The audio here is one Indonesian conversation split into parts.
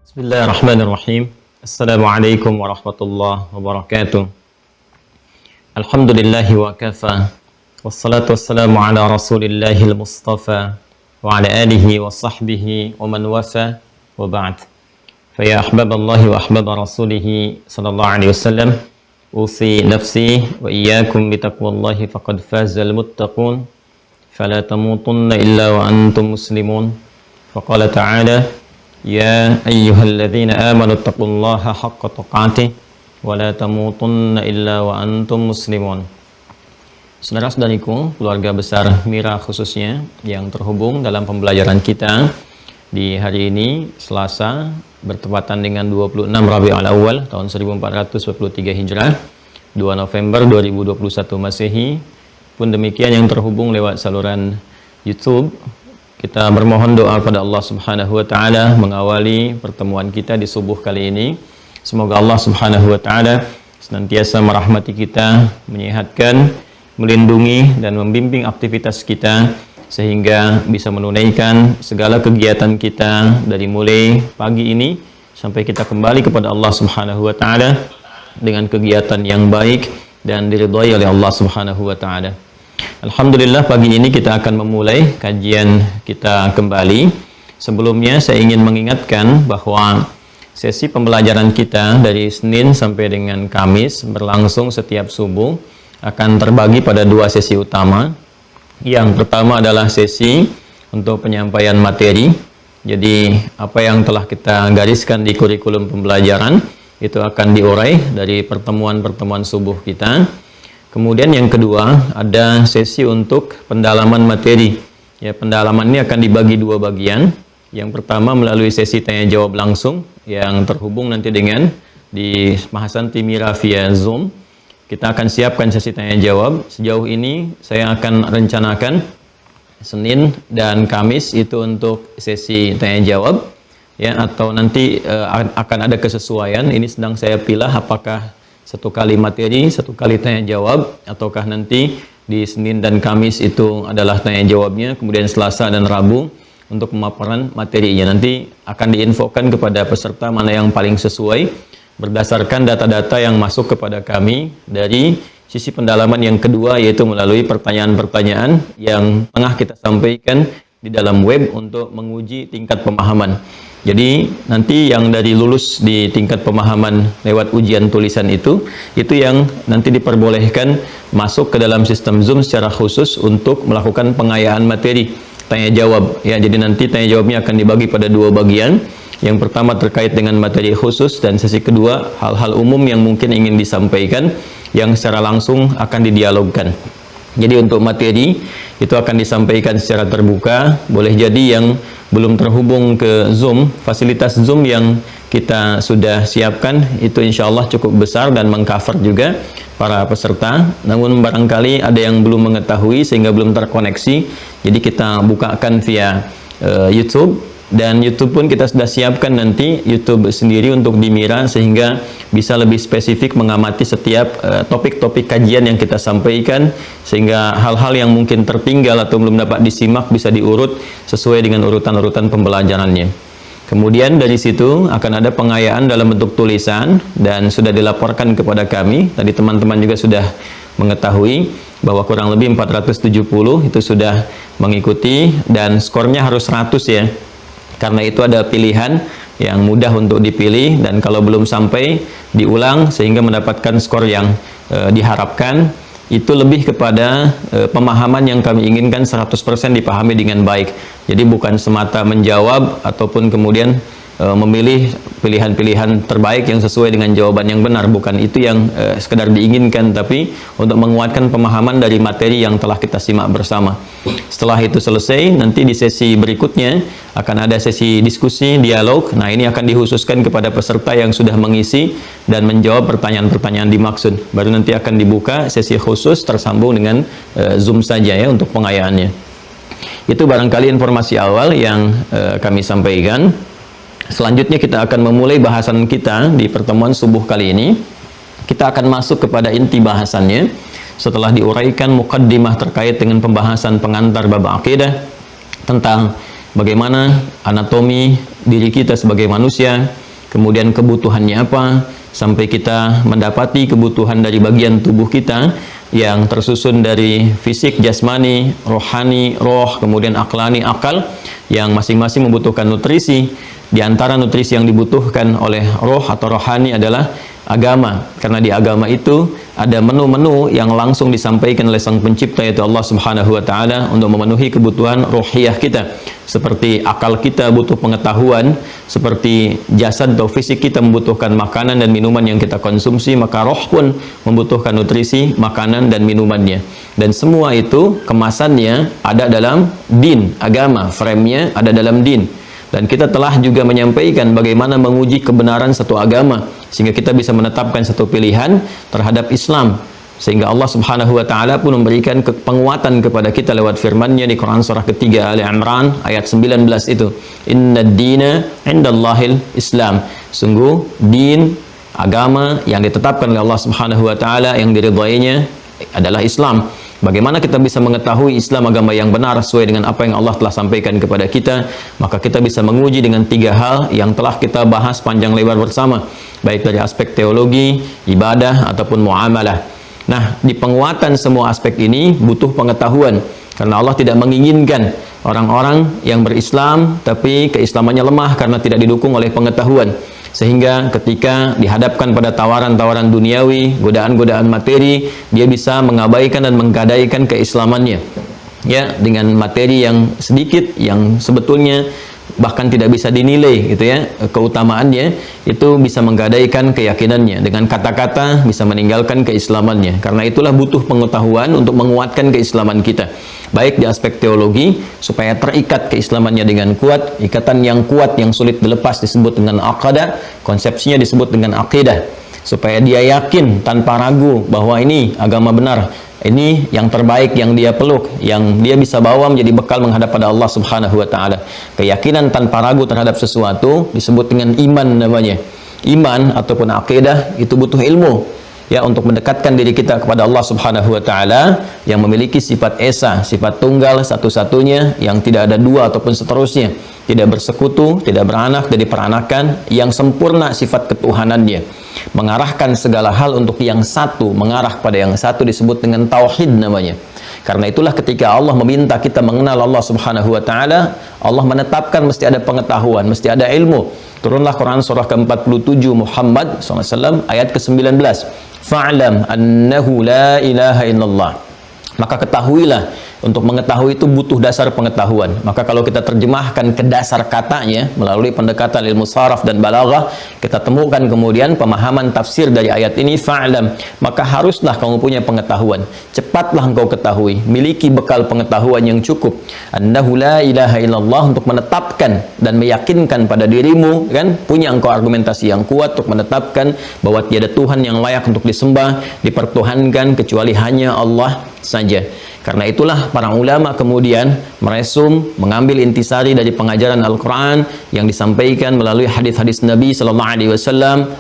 Bismillahirrahmanirrahim. Assalamualaikum warahmatullahi wabarakatuh. Alhamdulillahi wa kafa. Wassalatu wassalamu ala rasulillahil mustafa wa ala alihi wa sahbihi wa man wasa wa ba'd. Faya ahbaballahi wa ahbaba rasulihi sallallahu alaihi wasallam, usi nafsi wa iyyakum bitaqwallahi faqad fazal muttaqun. Fala tamutunna illa wa antum muslimun. Faqala ta'ala: Ya ayyuhalladzina amanu taqullaha haqqa tuqatih wa la tamutunna illa wa antum muslimun. Saudara-saudariku, keluarga besar Mira khususnya yang terhubung dalam pembelajaran kita di hari ini Selasa bertepatan dengan 26 Rabiul Awal tahun 1443 Hijrah, 2 November 2021 Masehi. Pun demikian yang terhubung lewat saluran YouTube, kita bermohon doa kepada Allah Subhanahu wa taala mengawali pertemuan kita di subuh kali ini. Semoga Allah Subhanahu wa taala senantiasa merahmati kita, menyehatkan, melindungi dan membimbing aktivitas kita sehingga bisa menunaikan segala kegiatan kita dari mulai pagi ini sampai kita kembali kepada Allah Subhanahu wa taala dengan kegiatan yang baik dan diridhai oleh Allah Subhanahu wa taala. Alhamdulillah, pagi ini kita akan memulai kajian kita kembali. Sebelumnya saya ingin mengingatkan bahwa sesi pembelajaran kita dari Senin sampai dengan Kamis berlangsung setiap subuh akan terbagi pada dua sesi utama. Yang pertama adalah sesi untuk penyampaian materi. Jadi apa yang telah kita gariskan di kurikulum pembelajaran itu akan diurai dari pertemuan-pertemuan subuh kita. Kemudian yang kedua ada sesi untuk pendalaman materi. Ya, pendalaman ini akan dibagi dua bagian. Yang pertama melalui sesi tanya jawab langsung yang terhubung nanti dengan di Mahasanti Mira via Zoom. Kita akan siapkan sesi tanya jawab. Sejauh ini saya akan rencanakan Senin dan Kamis itu untuk sesi tanya jawab, ya, atau nanti akan ada kesesuaian. Ini sedang saya pilih apakah satu kali materi, satu kali tanya jawab, ataukah nanti di Senin dan Kamis itu adalah tanya jawabnya, kemudian Selasa dan Rabu untuk pemaparan materinya. Nanti akan diinfokan kepada peserta mana yang paling sesuai berdasarkan data-data yang masuk kepada kami dari sisi pendalaman yang kedua, yaitu melalui pertanyaan-pertanyaan yang tengah kita sampaikan di dalam web untuk menguji tingkat pemahaman. Jadi nanti yang dari lulus di tingkat pemahaman lewat ujian tulisan itu yang nanti diperbolehkan masuk ke dalam sistem Zoom secara khusus untuk melakukan pengayaan materi tanya jawab. Ya, jadi nanti tanya jawabnya akan dibagi pada dua bagian. Yang pertama terkait dengan materi khusus dan sesi kedua hal-hal umum yang mungkin ingin disampaikan yang secara langsung akan didialogkan. Jadi untuk materi itu akan disampaikan secara terbuka. Boleh jadi yang belum terhubung ke Zoom, fasilitas Zoom yang kita sudah siapkan itu insya Allah cukup besar dan mengcover juga para peserta. Namun barangkali ada yang belum mengetahui sehingga belum terkoneksi. Jadi kita bukakan via YouTube. Dan YouTube pun kita sudah siapkan nanti YouTube sendiri untuk di Mira sehingga bisa lebih spesifik mengamati setiap topik-topik kajian yang kita sampaikan, sehingga hal-hal yang mungkin tertinggal atau belum dapat disimak bisa diurut sesuai dengan urutan-urutan pembelajarannya. Kemudian dari situ akan ada pengayaan dalam bentuk tulisan dan sudah dilaporkan kepada kami. Tadi teman-teman juga sudah mengetahui bahwa kurang lebih 470 itu sudah mengikuti dan skornya harus 100 ya. Karena itu ada pilihan yang mudah untuk dipilih dan kalau belum sampai diulang sehingga mendapatkan skor yang diharapkan. Itu lebih kepada pemahaman yang kami inginkan 100% dipahami dengan baik. Jadi bukan semata menjawab ataupun kemudian memilih pilihan-pilihan terbaik yang sesuai dengan jawaban yang benar. Bukan itu yang sekedar diinginkan, tapi untuk menguatkan pemahaman dari materi yang telah kita simak bersama. Setelah itu selesai, nanti di sesi berikutnya akan ada sesi diskusi, dialog. Nah, ini akan dikhususkan kepada peserta yang sudah mengisi dan menjawab pertanyaan-pertanyaan dimaksud. Baru nanti akan dibuka sesi khusus tersambung dengan Zoom saja ya untuk pengayaannya. Itu barangkali informasi awal yang kami sampaikan. Selanjutnya kita akan memulai bahasan kita di pertemuan subuh kali ini. Kita akan masuk kepada inti bahasannya setelah diuraikan mukaddimah terkait dengan pembahasan pengantar bab akidah tentang bagaimana anatomi diri kita sebagai manusia, kemudian kebutuhannya apa, sampai kita mendapati kebutuhan dari bagian tubuh kita yang tersusun dari fisik, jasmani, rohani, roh, kemudian aklani, akal, yang masing-masing membutuhkan nutrisi. Di antara nutrisi yang dibutuhkan oleh roh atau rohani adalah agama, karena di agama itu ada menu-menu yang langsung disampaikan oleh Sang Pencipta, yaitu Allah Subhanahu wa taala, untuk memenuhi kebutuhan rohiyah kita. Seperti akal kita butuh pengetahuan, seperti jasad atau fisik kita membutuhkan makanan dan minuman yang kita konsumsi, maka roh pun membutuhkan nutrisi, makanan dan minumannya. Dan semua itu kemasannya ada dalam din, agama, frame-nya ada dalam din. Dan kita telah juga menyampaikan bagaimana menguji kebenaran satu agama, sehingga kita bisa menetapkan satu pilihan terhadap Islam. Sehingga Allah Subhanahu wa taala pun memberikan penguatan kepada kita lewat firman-Nya di Quran surah ketiga Ali Imran ayat 19 itu. Innad dina indallahil Islam. Sungguh din, agama yang ditetapkan oleh Allah Subhanahu wa taala yang diridhainya adalah Islam. Bagaimana kita bisa mengetahui Islam agama yang benar sesuai dengan apa yang Allah telah sampaikan kepada kita? Maka kita bisa menguji dengan 3 hal yang telah kita bahas panjang lebar bersama, baik dari aspek teologi, ibadah, ataupun muamalah. Nah, di penguatan semua aspek ini butuh pengetahuan, karena Allah tidak menginginkan orang-orang yang berislam tapi keislamannya lemah karena tidak didukung oleh pengetahuan. Sehingga ketika dihadapkan pada tawaran-tawaran duniawi, godaan-godaan materi, dia bisa mengabaikan dan menggadaikan keislamannya. Ya, dengan materi yang sedikit, yang sebetulnya bahkan tidak bisa dinilai gitu ya, keutamaannya, itu bisa menggadaikan keyakinannya. Dengan kata-kata bisa meninggalkan keislamannya. Karena itulah butuh pengetahuan untuk menguatkan keislaman kita, baik di aspek teologi supaya terikat keislamannya dengan kuat. Ikatan yang kuat yang sulit dilepas disebut dengan aqadah, konsepsinya disebut dengan aqidah, supaya dia yakin tanpa ragu bahwa ini agama benar, ini yang terbaik yang dia peluk, yang dia bisa bawa menjadi bekal menghadap pada Allah Subhanahu wa taala. Keyakinan tanpa ragu terhadap sesuatu disebut dengan iman namanya. Iman ataupun akidah itu butuh ilmu, ya, untuk mendekatkan diri kita kepada Allah Subhanahu wa taala yang memiliki sifat esa, sifat tunggal satu-satunya yang tidak ada dua ataupun seterusnya, tidak bersekutu, tidak beranak dan diperanakan, yang sempurna sifat ketuhanannya, mengarahkan segala hal untuk yang satu, mengarah pada yang satu disebut dengan tauhid namanya. Karena itulah ketika Allah meminta kita mengenal Allah Subhanahu wa taala, Allah menetapkan mesti ada pengetahuan, mesti ada ilmu. Turunlah Quran surah ke-47 Muhammad SAW ayat ke-19. Fa'lam annahu la ilaha illallah. Maka ketahuilah, untuk mengetahui itu butuh dasar pengetahuan. Maka kalau kita terjemahkan ke dasar katanya melalui pendekatan ilmu saraf dan balaghah, kita temukan kemudian pemahaman tafsir dari ayat ini, fa'lam, maka haruslah kamu punya pengetahuan. Cepatlah engkau ketahui, miliki bekal pengetahuan yang cukup. Annahu la ilaha illallah, untuk menetapkan dan meyakinkan pada dirimu, kan, punya engkau argumentasi yang kuat untuk menetapkan bahwa tiada Tuhan yang layak untuk disembah, dipertuhankan kecuali hanya Allah saja. Karena itulah para ulama kemudian meresum, mengambil intisari dari pengajaran Al-Quran yang disampaikan melalui hadis-hadis Nabi SAW,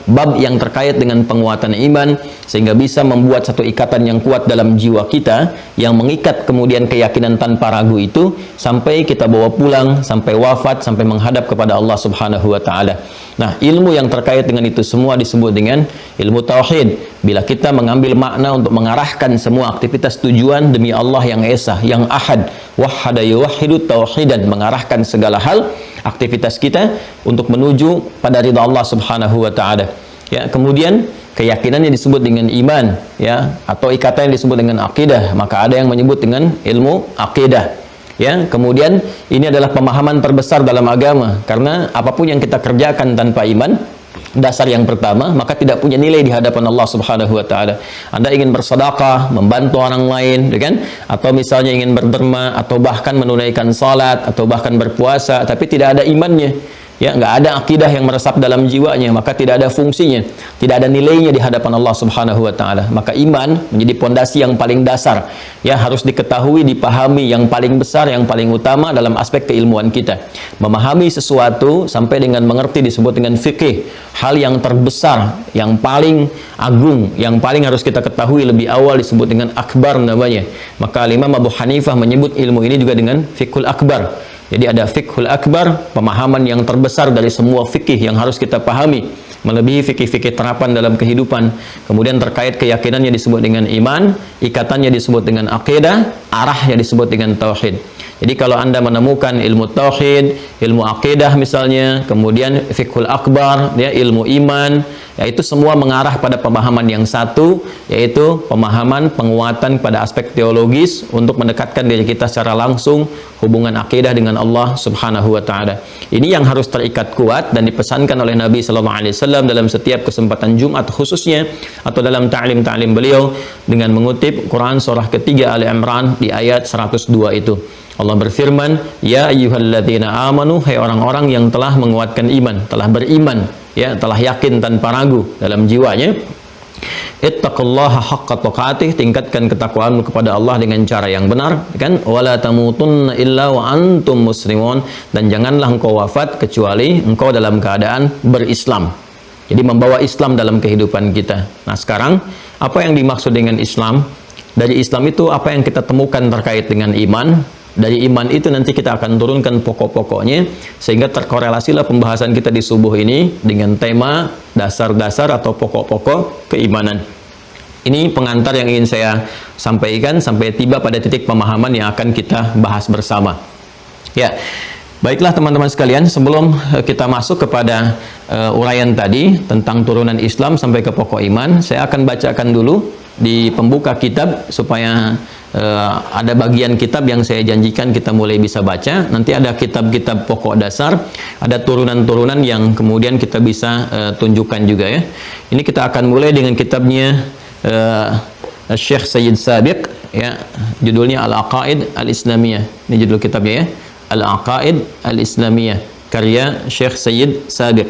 bab yang terkait dengan penguatan iman, sehingga bisa membuat satu ikatan yang kuat dalam jiwa kita, yang mengikat kemudian keyakinan tanpa ragu itu sampai kita bawa pulang, sampai wafat, sampai menghadap kepada Allah Subhanahu wa taala. Nah, ilmu yang terkait dengan itu semua disebut dengan ilmu tauhid. Bila kita mengambil makna untuk mengarahkan semua aktivitas tujuan demi Allah yang esa, yang ahad, wahhada yuwahhidu tauhidan, mengarahkan segala hal aktivitas kita untuk menuju pada ridha Allah Subhanahu wa taala. Ya, kemudian keyakinannya disebut dengan iman, ya, atau ikatan yang disebut dengan akidah. Maka ada yang menyebut dengan ilmu akidah. Ya, kemudian ini adalah pemahaman terbesar dalam agama, karena apapun yang kita kerjakan tanpa iman, dasar yang pertama, maka tidak punya nilai di hadapan Allah Subhanahu wa taala. Anda ingin bersedekah, membantu orang lain, kan? Atau misalnya ingin berderma, atau bahkan menunaikan salat, atau bahkan berpuasa, tapi tidak ada imannya, ya, nggak ada akidah yang meresap dalam jiwanya, maka tidak ada fungsinya, tidak ada nilainya di hadapan Allah Subhanahu wa taala. Maka iman menjadi pondasi yang paling dasar, ya, harus diketahui, dipahami, yang paling besar, yang paling utama dalam aspek keilmuan kita. Memahami sesuatu sampai dengan mengerti disebut dengan fikih, hal yang terbesar, yang paling agung, yang paling harus kita ketahui lebih awal disebut dengan akbar namanya. Maka Imam Abu Hanifah menyebut ilmu ini juga dengan fikul akbar. Jadi ada fiqhul akbar, pemahaman yang terbesar dari semua fikih yang harus kita pahami, melebihi fikih-fikih terapan dalam kehidupan. Kemudian terkait keyakinannya disebut dengan iman, ikatannya disebut dengan akidah, arahnya disebut dengan tauhid. Jadi kalau Anda menemukan ilmu tauhid, ilmu akidah misalnya, kemudian fiqhul akbar, ya, ilmu iman, yaitu semua mengarah pada pemahaman yang satu, yaitu pemahaman penguatan pada aspek teologis untuk mendekatkan diri kita secara langsung hubungan akidah dengan Allah Subhanahu wa taala. Ini yang harus terikat kuat dan dipesankan oleh Nabi sallallahu alaihi wasallam dalam setiap kesempatan Jumat khususnya, atau dalam ta'lim-ta'lim beliau dengan mengutip Quran surah ketiga Ali Imran di ayat 102 itu. Allah berfirman, "Ya ayyuhalladzina amanu," hai orang-orang yang telah menguatkan iman, telah beriman, ya, telah yakin tanpa ragu dalam jiwanya. "Ittaqullaha haqqa tuqatih," tingkatkan ketakwaanmu kepada Allah dengan cara yang benar, kan? "Wala tamutunna illa wa antum muslimun," dan janganlah engkau wafat kecuali engkau dalam keadaan berislam. Jadi membawa Islam dalam kehidupan kita. Nah, sekarang apa yang dimaksud dengan Islam? Dari Islam itu apa yang kita temukan terkait dengan iman? Dari iman itu nanti kita akan turunkan pokok-pokoknya, sehingga terkorelasilah pembahasan kita di subuh ini dengan tema dasar-dasar atau pokok-pokok keimanan. Ini pengantar yang ingin saya sampaikan sampai tiba pada titik pemahaman yang akan kita bahas bersama. Ya, baiklah teman-teman sekalian, sebelum kita masuk kepada uraian tadi tentang turunan Islam sampai ke pokok iman, saya akan bacakan dulu di pembuka kitab supaya ada bagian kitab yang saya janjikan kita mulai bisa baca. Nanti ada kitab-kitab pokok dasar, ada turunan-turunan yang kemudian kita bisa tunjukkan juga, ya. Ini kita akan mulai dengan kitabnya Syekh Sayyid Sabiq, ya, judulnya Al-Aqaid Al-Islamiyah. Ini judul kitabnya, ya, Al-Aqaid Al-Islamiyah, karya Syekh Sayyid Sabiq.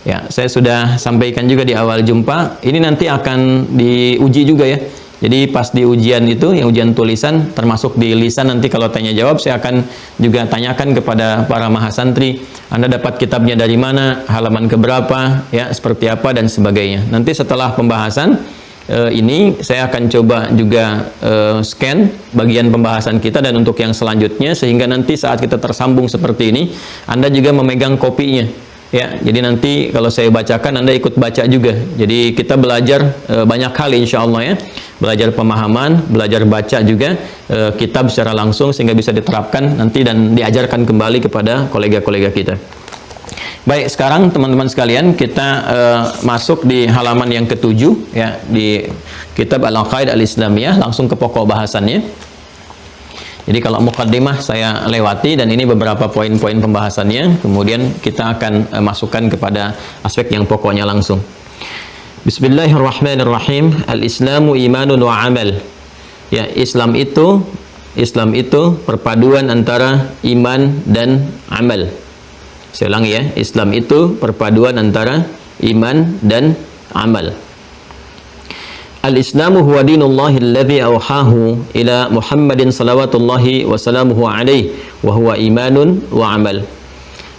Ya, saya sudah sampaikan juga di awal jumpa. Ini nanti akan diuji juga, ya. Jadi pas di ujian itu, yang ujian tulisan, termasuk di lisan, nanti kalau tanya jawab saya akan juga tanyakan kepada para mahasantri, Anda dapat kitabnya dari mana, halaman keberapa, ya, seperti apa, dan sebagainya. Nanti setelah pembahasan ini saya akan coba juga scan bagian pembahasan kita dan untuk yang selanjutnya, sehingga nanti saat kita tersambung seperti ini, Anda juga memegang kopinya. Ya, jadi nanti kalau saya bacakan Anda ikut baca juga. Jadi kita belajar banyak hal insya Allah, ya. Belajar pemahaman, belajar baca juga kitab secara langsung sehingga bisa diterapkan nanti dan diajarkan kembali kepada kolega-kolega kita. Baik, sekarang teman-teman sekalian kita masuk di halaman yang ke-7, ya, di kitab Al-Aqaid Al-Islamiyah, langsung ke pokok bahasannya. Jadi kalau muqaddimah saya lewati dan ini beberapa poin-poin pembahasannya, kemudian kita akan masukkan kepada aspek yang pokoknya langsung. Bismillahirrahmanirrahim. Al-Islamu imanun wa amal. Ya, Islam itu perpaduan antara iman dan amal. Saya ulangi, ya, Islam itu perpaduan antara iman dan amal. Al-Islamu huwa dinullahi alladhi awhahu ila Muhammadin salawatullahi wa salamuhu alaihi wa huwa imanun wa amal.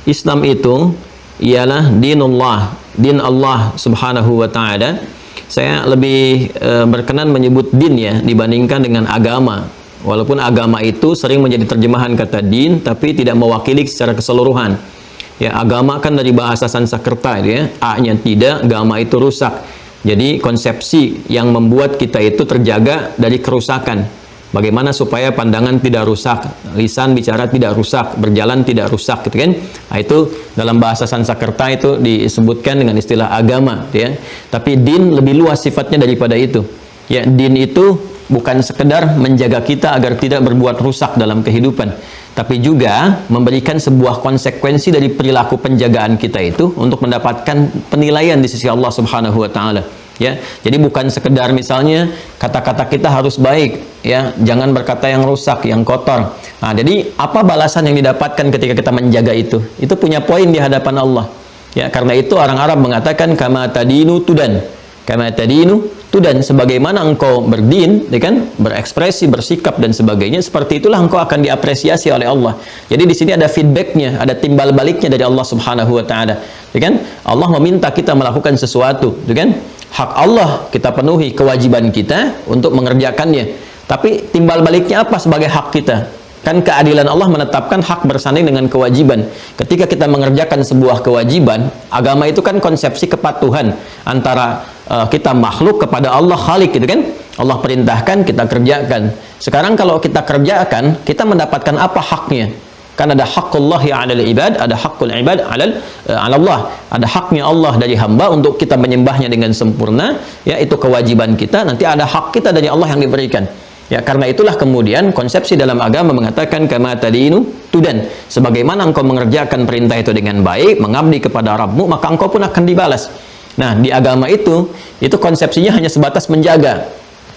Islam itu ialah dinullah, din Allah subhanahu wa ta'ala. Saya lebih berkenan menyebut din, ya, dibandingkan dengan agama. Walaupun agama itu sering menjadi terjemahan kata din, tapi tidak mewakili secara keseluruhan. Ya, agama kan dari bahasa Sanskerta, ya, A-nya tidak, agama itu rusak. Jadi konsepsi yang membuat kita itu terjaga dari kerusakan. Bagaimana supaya pandangan tidak rusak, lisan bicara tidak rusak, berjalan tidak rusak, gitu kan? Nah, itu dalam bahasa Sanskerta itu disebutkan dengan istilah agama, ya. Tapi din lebih luas sifatnya daripada itu. Ya, din itu bukan sekedar menjaga kita agar tidak berbuat rusak dalam kehidupan, tapi juga memberikan sebuah konsekuensi dari perilaku penjagaan kita itu untuk mendapatkan penilaian di sisi Allah Subhanahu wa taala. Ya, jadi bukan sekedar misalnya kata-kata kita harus baik, ya, jangan berkata yang rusak, yang kotor. Nah, jadi apa balasan yang didapatkan ketika kita menjaga itu? Itu punya poin di hadapan Allah. Ya, karena itu orang Arab mengatakan kama tadinu tudan. Kama tadinu tudan, sebagaimana engkau berdin, ya kan, berekspresi, bersikap dan sebagainya, seperti itulah engkau akan diapresiasi oleh Allah. Jadi di sini ada feedbacknya, ada timbal baliknya dari Allah Subhanahu wa taala. Ya kan? Allah meminta kita melakukan sesuatu, ya kan? Hak Allah kita penuhi, kewajiban kita untuk mengerjakannya. Tapi timbal baliknya apa sebagai hak kita? Kan keadilan Allah menetapkan hak bersanding dengan kewajiban. Ketika kita mengerjakan sebuah kewajiban, agama itu kan konsepsi kepatuhan antara kita makhluk kepada Allah Khalik, gitu kan? Allah perintahkan, kita kerjakan. Sekarang kalau kita kerjakan, kita mendapatkan apa haknya? Kan ada haqqullahi 'alal ibad, ada haqqul ibad 'ala Allah. Ada haknya Allah dari hamba untuk kita menyembahnya dengan sempurna, ya, itu kewajiban kita. Nanti ada hak kita dari Allah yang diberikan. Ya, karena itulah kemudian konsepsi dalam agama mengatakan kama tadinu tudan. Sebagaimana engkau mengerjakan perintah itu dengan baik, mengabdi kepada Rabbmu, maka engkau pun akan dibalas. Nah, di agama itu konsepsinya hanya sebatas menjaga.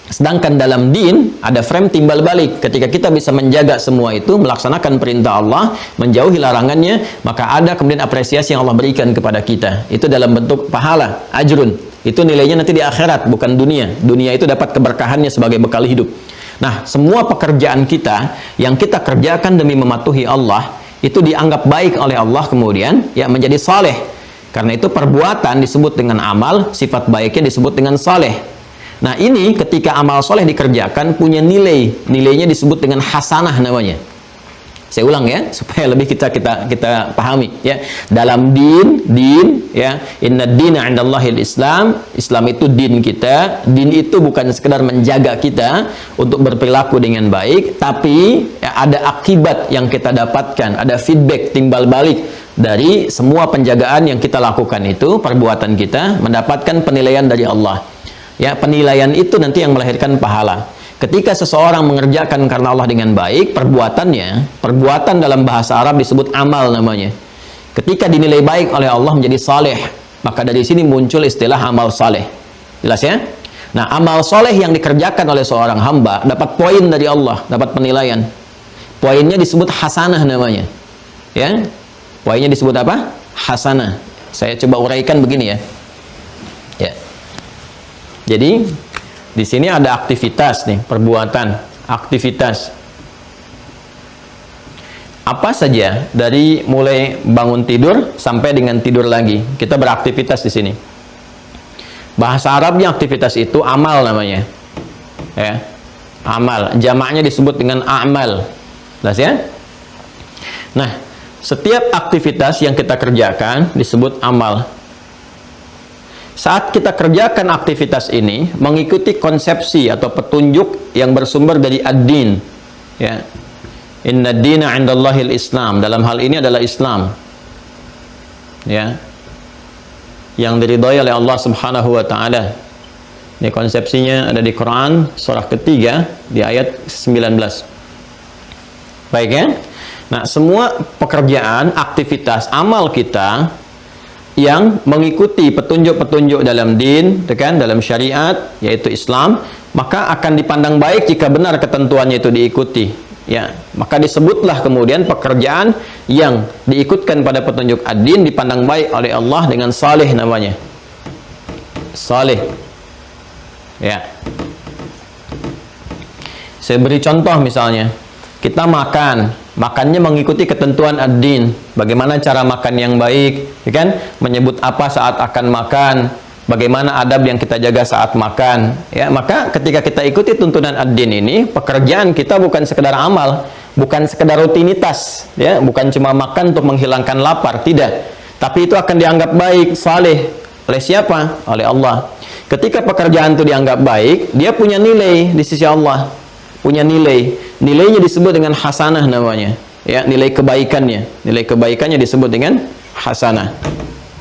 Sedangkan dalam din ada frame timbal balik. Ketika kita bisa menjaga semua itu, melaksanakan perintah Allah, menjauhi larangannya, maka ada kemudian apresiasi yang Allah berikan kepada kita. Itu dalam bentuk pahala, ajrun. Itu nilainya nanti di akhirat, bukan dunia. Dunia itu dapat keberkahannya sebagai bekal hidup. Nah, semua pekerjaan kita yang kita kerjakan demi mematuhi Allah, itu dianggap baik oleh Allah kemudian, ya, menjadi saleh. Karena itu perbuatan disebut dengan amal, sifat baiknya disebut dengan saleh. Nah, ini ketika amal soleh dikerjakan punya nilai, nilainya disebut dengan hasanah namanya. Saya ulang ya, supaya lebih kita pahami ya. Dalam din ya, inna dina 'indallahil Islam. Islam itu din kita. Din itu bukan sekedar menjaga kita untuk berperilaku dengan baik, tapi ya, ada akibat yang kita dapatkan, ada feedback timbal balik dari semua penjagaan yang kita lakukan itu, perbuatan kita mendapatkan penilaian dari Allah. Ya, penilaian itu nanti yang melahirkan pahala. Ketika seseorang mengerjakan karena Allah dengan baik, perbuatan dalam bahasa Arab disebut amal namanya. Ketika dinilai baik oleh Allah menjadi saleh, maka dari sini muncul istilah amal saleh. Jelas ya? Nah, amal saleh yang dikerjakan oleh seorang hamba dapat poin dari Allah, dapat penilaian. Poinnya disebut hasanah namanya. Ya? Poinnya disebut apa? Hasanah. Saya coba uraikan begini ya. Ya. Jadi di sini ada aktivitas nih, perbuatan, aktivitas. Apa saja dari mulai bangun tidur sampai dengan tidur lagi, kita beraktivitas di sini. Bahasa Arabnya aktivitas itu amal namanya. Ya. Amal, jamaknya disebut dengan amal. Jelas ya? Nah, setiap aktivitas yang kita kerjakan disebut amal. Saat kita kerjakan aktivitas ini mengikuti konsepsi atau petunjuk yang bersumber dari ad-din, ya. Inna dina 'indallahil Islam. Dalam hal ini adalah Islam, ya, yang diridhai oleh Allah Subhanahu wa taala. Ini konsepsinya ada di Quran surah ketiga di ayat 19. Baik ya. Nah, semua pekerjaan, aktivitas, amal kita yang mengikuti petunjuk-petunjuk dalam din, kan, dalam syariat, yaitu Islam, maka akan dipandang baik jika benar ketentuannya itu diikuti. Ya, maka disebutlah kemudian pekerjaan yang diikutkan pada petunjuk ad-din dipandang baik oleh Allah dengan saleh namanya. Saleh. Ya. Saya beri contoh misalnya, kita makannya mengikuti ketentuan ad-din. Bagaimana cara makan yang baik, ya kan? Menyebut apa saat akan makan, bagaimana adab yang kita jaga saat makan. Ya, maka ketika kita ikuti tuntunan ad-din ini, pekerjaan kita bukan sekedar amal, bukan sekedar rutinitas, ya, bukan cuma makan untuk menghilangkan lapar, tidak. Tapi itu akan dianggap baik, saleh oleh siapa? Oleh Allah. Ketika pekerjaan itu dianggap baik, dia punya nilai di sisi Allah. Punya nilainya disebut dengan hasanah namanya, ya, nilai kebaikannya disebut dengan hasanah.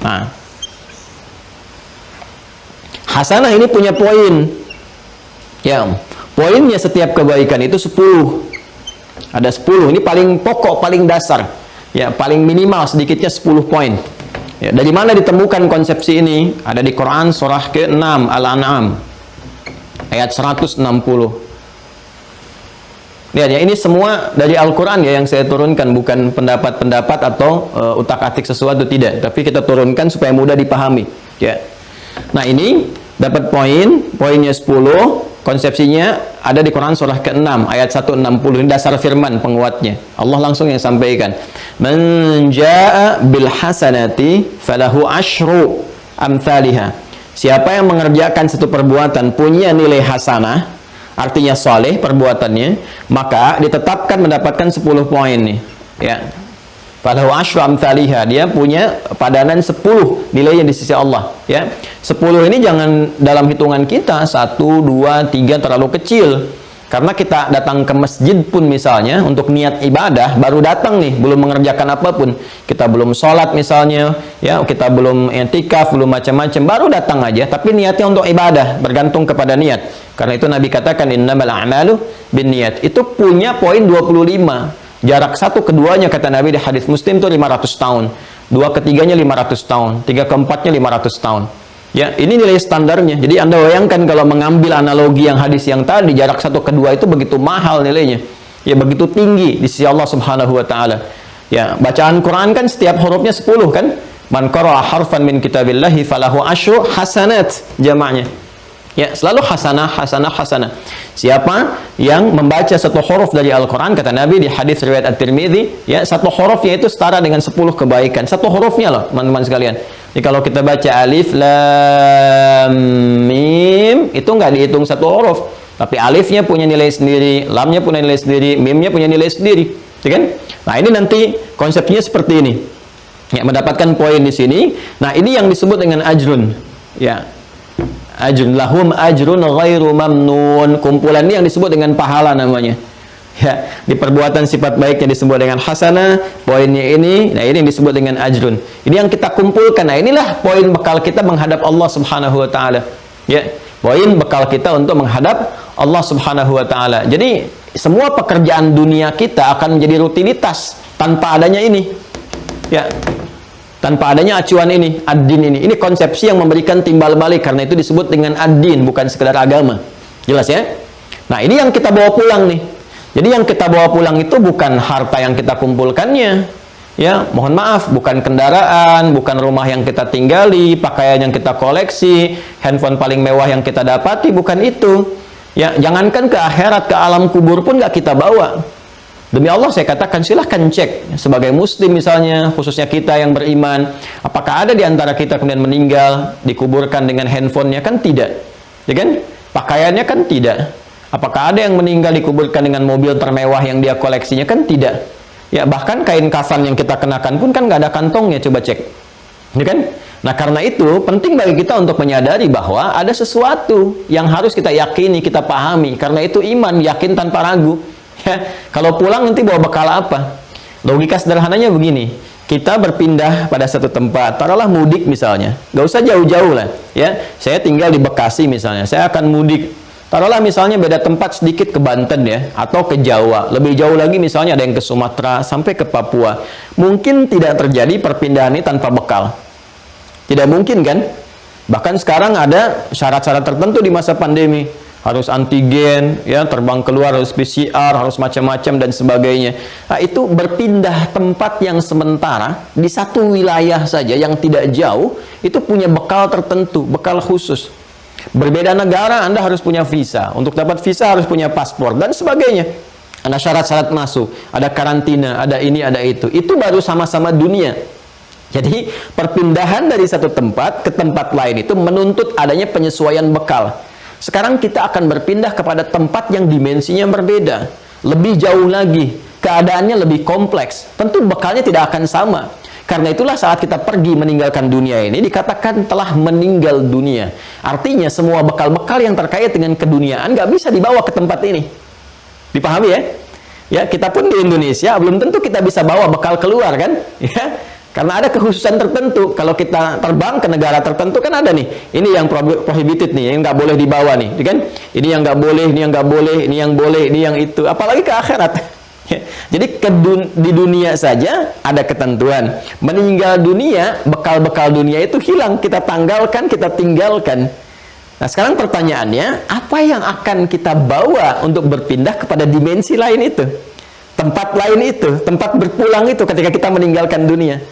Nah, hasanah ini punya poin, ya, poinnya setiap kebaikan itu 10, ada 10, ini paling pokok, paling dasar, ya, paling minimal sedikitnya 10 poin. Ya, dari mana ditemukan konsepsi ini? Ada di Quran surah ke-6 Al-An'am ayat 160. Lihat ya, ini semua dari Al-Quran ya yang saya turunkan, bukan pendapat-pendapat atau utak-atik sesuatu, tidak. Tapi kita turunkan supaya mudah dipahami. Ya. Nah, ini dapat poinnya 10, konsepsinya ada di Quran surah ke-6 ayat 160. Ini dasar firman penguatnya. Allah langsung yang sampaikan. Man jaa'a bil hasanati falahu asyru amthaliha. Siapa yang mengerjakan satu perbuatan punya nilai hasanah, artinya soleh perbuatannya, maka ditetapkan mendapatkan 10 poin nih, ya. Falahu asyru amthaliha, dia punya padanan 10 nilainya di sisi Allah, ya. 10 ini jangan dalam hitungan kita 1, 2, 3 terlalu kecil. Karena kita datang ke masjid pun misalnya untuk niat ibadah, baru datang nih, belum mengerjakan apapun. Kita belum sholat misalnya, ya, kita belum i'tikaf, belum macam-macam, baru datang aja, tapi niatnya untuk ibadah, bergantung kepada niat. Karena itu Nabi katakan innamal a'malu binniyat. Itu punya poin 25. Jarak satu keduanya kata Nabi di hadis Muslim itu 500 tahun. Dua ketiganya 500 tahun, tiga keempatnya 500 tahun. Ya, ini nilai standarnya. Jadi Anda bayangkan kalau mengambil analogi yang hadis yang tadi, jarak satu kedua itu begitu mahal nilainya. Ya, begitu tinggi di sisi Allah Subhanahu wa taala. Ya, bacaan Quran kan setiap hurufnya 10 kan? Man qara'a harfan min kitabillahi falahu asyru hasanat, jamaknya. Ya, selalu hasanah, hasanah, hasanah. Siapa yang membaca satu huruf dari Al-Quran, kata Nabi di hadis riwayat At-Tirmidzi, ya, satu hurufnya itu setara dengan 10 kebaikan. Satu hurufnya loh, teman-teman sekalian. Jadi kalau kita baca alif, lam, mim, itu nggak dihitung satu huruf. Tapi alifnya punya nilai sendiri, lamnya punya nilai sendiri, mimnya punya nilai sendiri. Ya kan? Nah, ini nanti konsepnya seperti ini. Ya, mendapatkan poin di sini. Nah, ini yang disebut dengan ajrun. Ya. Ajrun lahum ajrun ghairu mamnun. Kumpulan ini yang disebut dengan pahala namanya. Ya, di perbuatan sifat baiknya disebut dengan hasanah, poinnya ini, nah ini yang disebut dengan ajrun. Ini yang kita kumpulkan. Nah, inilah poin bekal kita menghadap Allah Subhanahu wa taala. Ya, poin bekal kita untuk menghadap Allah Subhanahu wa taala. Jadi, semua pekerjaan dunia kita akan menjadi rutinitas tanpa adanya ini. Ya. Tanpa adanya acuan ini, ad-din ini. Ini konsepsi yang memberikan timbal balik, karena itu disebut dengan ad-din, bukan sekedar agama. Jelas ya? Nah, ini yang kita bawa pulang nih. Jadi yang kita bawa pulang itu bukan harta yang kita kumpulkannya. Ya, mohon maaf, bukan kendaraan, bukan rumah yang kita tinggali, pakaian yang kita koleksi, handphone paling mewah yang kita dapati, bukan itu. Ya, jangankan ke akhirat, ke alam kubur pun nggak kita bawa. Demi Allah saya katakan, silahkan cek sebagai muslim misalnya, khususnya kita yang beriman, apakah ada di antara kita kemudian meninggal dikuburkan dengan handphonenya? Kan tidak, ya kan? Pakaiannya kan tidak. Apakah ada yang meninggal dikuburkan dengan mobil termewah yang dia koleksinya? Kan tidak. Ya, bahkan kain kafan yang kita kenakan pun kan nggak ada kantongnya, coba cek, ya kan? Nah, karena itu penting bagi kita untuk menyadari bahwa ada sesuatu yang harus kita yakini, kita pahami. Karena itu iman, yakin tanpa ragu. Ya, kalau pulang nanti bawa bekal apa? Logika sederhananya begini, kita berpindah pada satu tempat, taruhlah mudik misalnya, nggak usah jauh-jauh lah, ya. Saya tinggal di Bekasi misalnya, saya akan mudik, taruhlah misalnya beda tempat sedikit ke Banten ya, atau ke Jawa, lebih jauh lagi misalnya ada yang ke Sumatera sampai ke Papua. Mungkin tidak terjadi perpindahan ini tanpa bekal, tidak mungkin kan? Bahkan sekarang ada syarat-syarat tertentu di masa pandemi. Harus antigen, ya, terbang keluar harus PCR, harus macam-macam dan sebagainya. Nah, itu berpindah tempat yang sementara di satu wilayah saja yang tidak jauh, itu punya bekal tertentu, bekal khusus. Berbeda negara, Anda harus punya visa. Untuk dapat visa harus punya paspor dan sebagainya. Ada syarat-syarat masuk, ada karantina, ada ini, ada itu. Itu baru sama-sama dunia. Jadi, perpindahan dari satu tempat ke tempat lain itu menuntut adanya penyesuaian bekal. Sekarang kita akan berpindah kepada tempat yang dimensinya berbeda, lebih jauh lagi, keadaannya lebih kompleks. Tentu bekalnya tidak akan sama. Karena itulah saat kita pergi meninggalkan dunia ini, dikatakan telah meninggal dunia. Artinya semua bekal-bekal yang terkait dengan keduniaan nggak bisa dibawa ke tempat ini. Dipahami ya? Ya, kita pun di Indonesia belum tentu kita bisa bawa bekal keluar kan? Ya. Karena ada kekhususan tertentu. Kalau kita terbang ke negara tertentu kan ada nih. Ini yang prohibited nih, yang nggak boleh dibawa nih, kan? Ini yang nggak boleh, ini yang nggak boleh, ini yang boleh, ini yang itu. Apalagi ke akhirat. Jadi di dunia saja ada ketentuan. Meninggal dunia, bekal-bekal dunia itu hilang. Kita tanggalkan, kita tinggalkan. Nah, sekarang pertanyaannya, apa yang akan kita bawa untuk berpindah kepada dimensi lain itu? Tempat lain itu, tempat berpulang itu ketika kita meninggalkan dunia.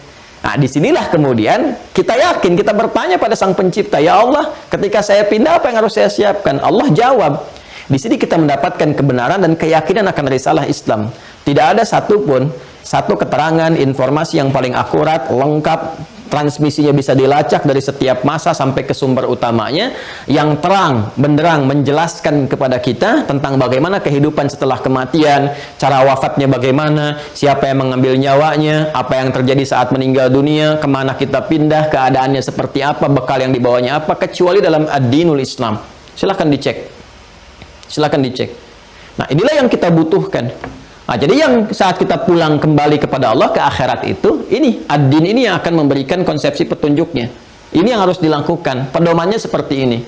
Nah, disinilah kemudian kita yakin, kita bertanya pada Sang Pencipta, ya Allah, ketika saya pindah apa yang harus saya siapkan? Allah jawab. Di sini kita mendapatkan kebenaran dan keyakinan akan risalah Islam. Tidak ada satupun, satu keterangan, informasi yang paling akurat, lengkap, transmisinya bisa dilacak dari setiap masa sampai ke sumber utamanya, yang terang benderang menjelaskan kepada kita tentang bagaimana kehidupan setelah kematian, cara wafatnya bagaimana, siapa yang mengambil nyawanya, apa yang terjadi saat meninggal dunia, kemana kita pindah, keadaannya seperti apa, bekal yang dibawanya apa, kecuali dalam ad-dinul Islam. Silahkan dicek. Silahkan dicek. Nah, inilah yang kita butuhkan. Nah, jadi yang saat kita pulang kembali kepada Allah ke akhirat itu, ini ad-din ini yang akan memberikan konsepsi petunjuknya. Ini yang harus dilakukan. Pedomannya seperti ini.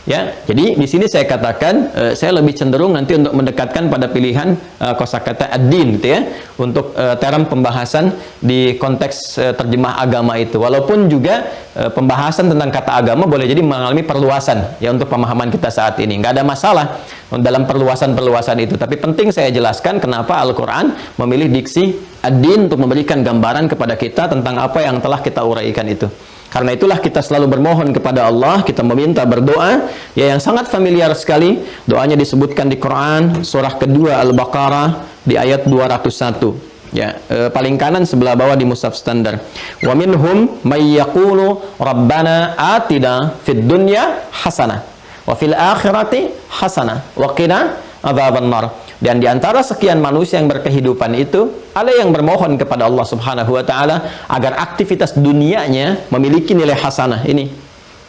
Ya, jadi di sini saya katakan saya lebih cenderung nanti untuk mendekatkan pada pilihan kosakata ad-din gitu ya, untuk term pembahasan di konteks terjemah agama itu. Walaupun juga pembahasan tentang kata agama boleh jadi mengalami perluasan ya untuk pemahaman kita saat ini. Nggak ada masalah dalam perluasan-perluasan itu. Tapi penting saya jelaskan kenapa Al-Quran memilih diksi ad-din untuk memberikan gambaran kepada kita tentang apa yang telah kita uraikan itu. Karena itulah kita selalu bermohon kepada Allah, kita meminta berdoa, ya yang sangat familiar sekali. Doanya disebutkan di Quran, surah kedua Al-Baqarah di ayat 201. Ya, paling kanan sebelah bawah di mushaf standar. Wa minhum may yaqulu rabbana atina fid dunya hasanah wa fil akhirati hasanah wa qina adzabannar. Dan di antara sekian manusia yang berkehidupan itu, ada yang bermohon kepada Allah Subhanahu wa taala agar aktivitas dunianya memiliki nilai hasanah ini.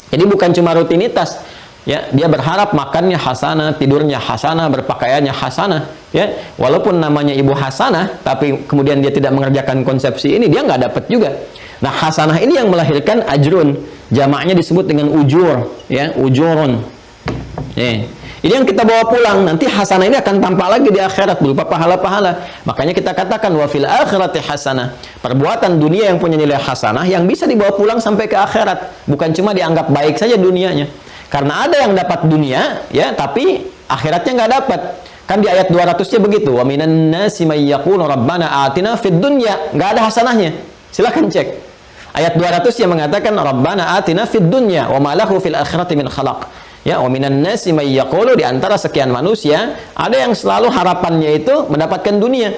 Jadi bukan cuma rutinitas, ya, dia berharap makannya hasanah, tidurnya hasanah, berpakaiannya hasanah, ya. Walaupun namanya ibu hasanah, tapi kemudian dia tidak mengerjakan konsepsi ini, dia nggak dapat juga. Nah, hasanah ini yang melahirkan ajrun. Jamaknya disebut dengan ujur, ya, ujurun. Ini yang kita bawa pulang, nanti hasanah ini akan tampak lagi di akhirat berupa pahala-pahala. Makanya kita katakan wa fil akhirati hasanah. Perbuatan dunia yang punya nilai hasanah yang bisa dibawa pulang sampai ke akhirat, bukan cuma dianggap baik saja dunianya. Karena ada yang dapat dunia, ya, tapi akhiratnya nggak dapat. Kan di ayat 200-nya begitu, wa minan nasi may yaqulu rabbana atina fid dunya, nggak ada hasanahnya. Silakan cek. Ayat 200 yang mengatakan rabbana atina fid dunya wa ma lahu fil akhirati min khalaq. Ya, wa minan nasi may yaqulu, di antara sekian manusia ada yang selalu harapannya itu mendapatkan dunia.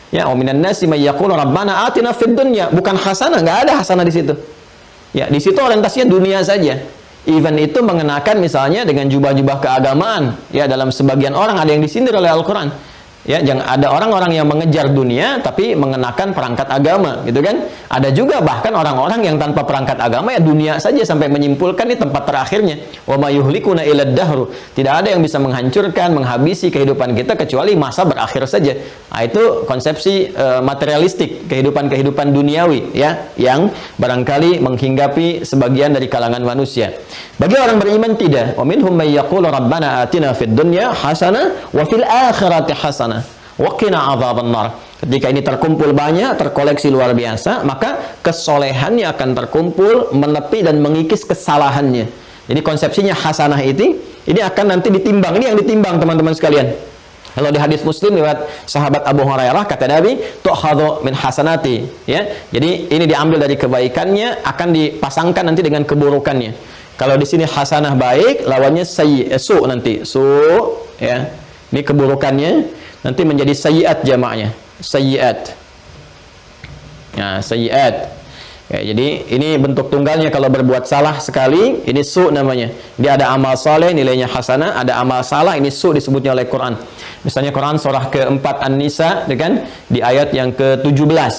Ya, wa minan nasi may yaqulu rabbana atina fid dunya, bukan hasanah, nggak ada hasanah di situ. Ya, di situ orientasinya dunia saja. Even itu mengenakan misalnya dengan jubah-jubah keagamaan. Ya, dalam sebagian orang ada yang disindir oleh Al-Qur'an. Ya, jangan ada orang-orang yang mengejar dunia tapi mengenakan perangkat agama, gitu kan? Ada juga bahkan orang-orang yang tanpa perangkat agama ya dunia saja sampai menyimpulkan di tempat terakhirnya. Wa may yuhlikuna ila dahru. Tidak ada yang bisa menghancurkan, menghabisi kehidupan kita kecuali masa berakhir saja. Nah, itu konsepsi materialistik, kehidupan-kehidupan duniawi ya, yang barangkali menghinggapi sebagian dari kalangan manusia. Bagi orang beriman tidak. Wa minhum may yaqulu rabbana atina fid dunya hasanah wa fil akhirati hasanah wa qina adzabannar. Ketika ini terkumpul banyak, terkoleksi luar biasa, maka kesolehannya akan terkumpul, menepi dan mengikis kesalahannya. Jadi konsepsinya hasanah ini akan nanti ditimbang. Ini yang ditimbang teman-teman sekalian. Kalau di hadis Muslim lewat sahabat Abu Hurairah, kata Nabi, tu'khadhu min hasanati, ya. Jadi ini diambil dari kebaikannya, akan dipasangkan nanti dengan keburukannya. Kalau di sini hasanah baik, lawannya su nanti. Su, ya. Ini keburukannya nanti menjadi sayyiat jamaknya. Sayyiat. Nah, sayyiat. Ya, jadi ini bentuk tunggalnya kalau berbuat salah sekali, ini su namanya. Dia ada amal saleh, nilainya hasanah, ada amal salah, ini su disebutnya oleh Quran. Misalnya Quran surah keempat An-Nisa, kan? Di ayat yang ke-17.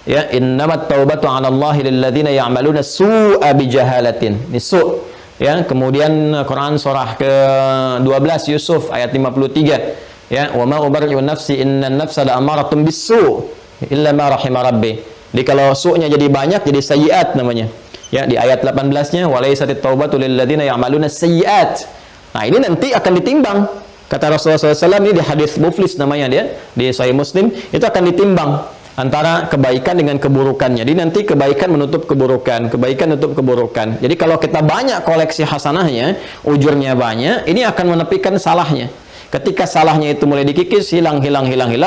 Ya, innamat taubatu 'alallahi lilladzina ya'maluna su'a bijahalatin. Ini su. Ya, kemudian Quran surah ke-12 Yusuf ayat 53. Ya, wa ma ubarri'u nafsi innan nafsa la'amaratun bis-su' illa ma rahima rabbi. Jadi kalau su-nya jadi banyak jadi sayyiat namanya. Ya, di ayat 18-nya walaisatit taubatu lil ladzina ya'maluna sayyiat. Nah, ini nanti akan ditimbang. Kata Rasulullah SAW ini di hadis Muflis namanya dia, di Sahih Muslim, itu akan ditimbang antara kebaikan dengan keburukannya. Jadi nanti kebaikan menutup keburukan, kebaikan menutup keburukan. Jadi kalau kita banyak koleksi hasanahnya, ujurnya banyak, ini akan menepikan salahnya. Ketika salahnya itu mulai dikikis, hilang,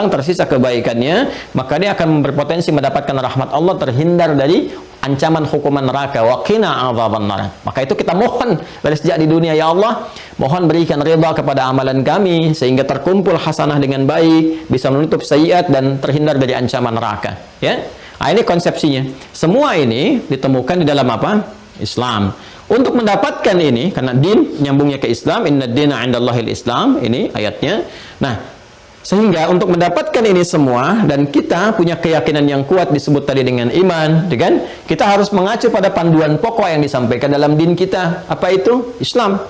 tersisa kebaikannya, maka dia akan berpotensi mendapatkan rahmat Allah, terhindar dari ancaman hukuman neraka. Wa qina adzabannar. Maka itu kita mohon dari sejak di dunia, ya Allah, mohon berikan ridha kepada amalan kami sehingga terkumpul hasanah dengan baik, bisa menutup sayyiat dan terhindar dari ancaman neraka. Ya. Nah, ini konsepsinya. Semua ini ditemukan di dalam apa? Islam. Untuk mendapatkan ini, karena din nyambungnya ke Islam, inna dina 'indallahil Islam, ini ayatnya. Nah, sehingga untuk mendapatkan ini semua dan kita punya keyakinan yang kuat disebut tadi dengan iman, kan? Kita harus mengacu pada panduan pokok yang disampaikan dalam din kita. Apa itu? Islam.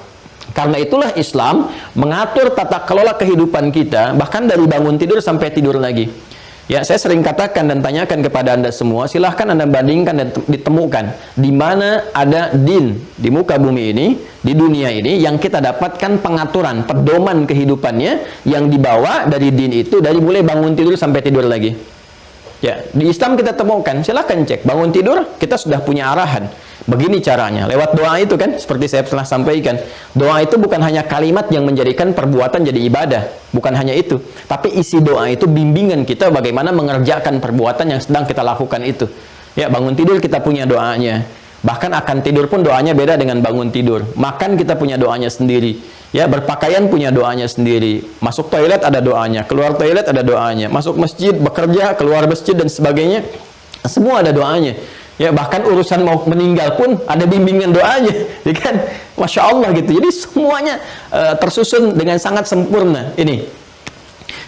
Karena itulah Islam mengatur tata kelola kehidupan kita, bahkan dari bangun tidur sampai tidur lagi. Ya, saya sering katakan dan tanyakan kepada Anda semua, silahkan Anda bandingkan dan ditemukan di mana ada din di muka bumi ini, di dunia ini, yang kita dapatkan pengaturan, pedoman kehidupannya yang dibawa dari din itu, dari mulai bangun tidur sampai tidur lagi. Ya, di Islam kita temukan, silahkan cek, bangun tidur, kita sudah punya arahan. Begini caranya, lewat doa itu kan, seperti saya telah sampaikan. Doa itu bukan hanya kalimat yang menjadikan perbuatan jadi ibadah, bukan hanya itu. Tapi isi doa itu bimbingan kita bagaimana mengerjakan perbuatan yang sedang kita lakukan itu. Ya, bangun tidur kita punya doanya. Bahkan akan tidur pun doanya beda dengan bangun tidur. Makan kita punya doanya sendiri. Ya, berpakaian punya doanya sendiri. Masuk toilet ada doanya, keluar toilet ada doanya. Masuk masjid, bekerja, keluar masjid dan sebagainya, semua ada doanya. Ya, bahkan urusan mau meninggal pun ada bimbingan doanya, ya kan? Masya Allah gitu. Jadi semuanya tersusun dengan sangat sempurna ini.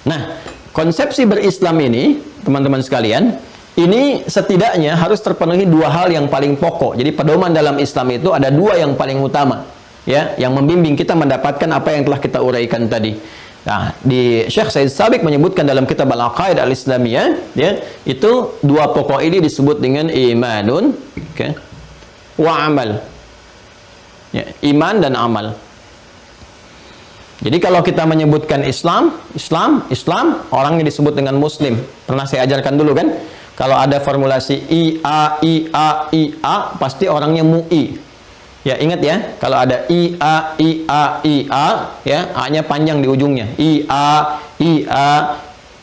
Nah, konsepsi berislam ini, teman-teman sekalian, ini setidaknya harus terpenuhi dua hal yang paling pokok. Jadi pedoman dalam Islam itu ada dua yang paling utama, ya, yang membimbing kita mendapatkan apa yang telah kita uraikan tadi. Nah, di Syekh Said Sabiq menyebutkan dalam kitab Al-Aqaid Al-Islamiyah, ya, itu dua pokok ini disebut dengan imanun, okay, wa amal. Ya, iman dan amal. Jadi kalau kita menyebutkan Islam, orangnya disebut dengan Muslim. Pernah saya ajarkan dulu kan? Kalau ada formulasi I-A, pasti orangnya MUI. Ya, ingat ya, kalau ada I-A, ya, A-nya panjang di ujungnya. I-A,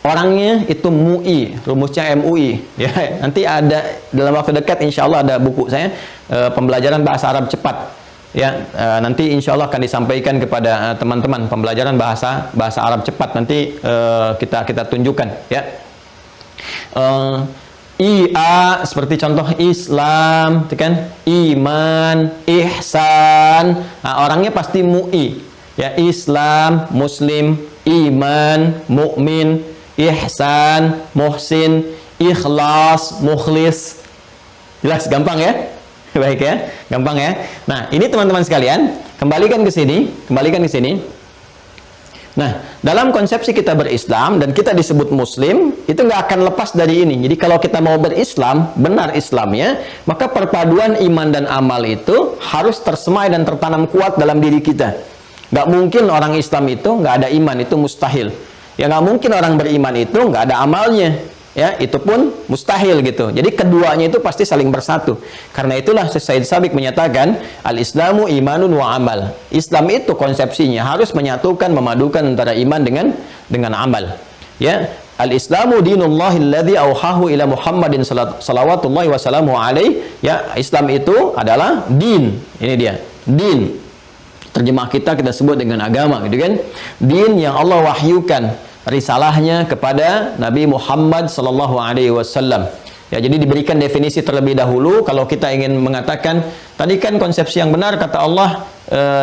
orangnya itu MUI, rumusnya MUI. Ya, nanti ada, dalam waktu dekat insya Allah ada buku saya, pembelajaran bahasa Arab cepat. Ya, nanti insya Allah akan disampaikan kepada teman-teman, pembelajaran bahasa Arab cepat. Nanti kita tunjukkan, ya. IA seperti contoh Islam, kan? Iman, ihsan. Nah, orangnya pasti MUI. Ya, Islam, Muslim, iman, mukmin, ihsan, muhsin, ikhlas, mukhlis. Jelas, gampang ya? Baik ya, gampang ya. Nah, ini teman-teman sekalian, kembalikan ke sini. Nah, dalam konsepsi kita berislam dan kita disebut Muslim, itu nggak akan lepas dari ini. Jadi kalau kita mau berislam, benar Islamnya, maka perpaduan iman dan amal itu harus tersemai dan tertanam kuat dalam diri kita. Nggak mungkin orang Islam itu nggak ada iman, itu mustahil. Ya, nggak mungkin orang beriman itu nggak ada amalnya. Ya, itu pun mustahil gitu. Jadi keduanya itu pasti saling bersatu. Karena itulah Said Sabiq menyatakan al-Islamu imanun wa amal. Islam itu konsepsinya harus menyatukan, memadukan antara iman dengan amal. Ya, al-Islamu dinullahi alladzi auhahu ila Muhammadin salawatullahi wasallamu alaihi. Ya, Islam itu adalah din. Ini dia, din. Terjemah kita sebut dengan agama, gitu kan? Din yang Allah wahyukan risalahnya kepada Nabi Muhammad sallallahu alaihi wasallam. Ya, jadi diberikan definisi terlebih dahulu. Kalau kita ingin mengatakan tadi kan konsepsi yang benar kata Allah,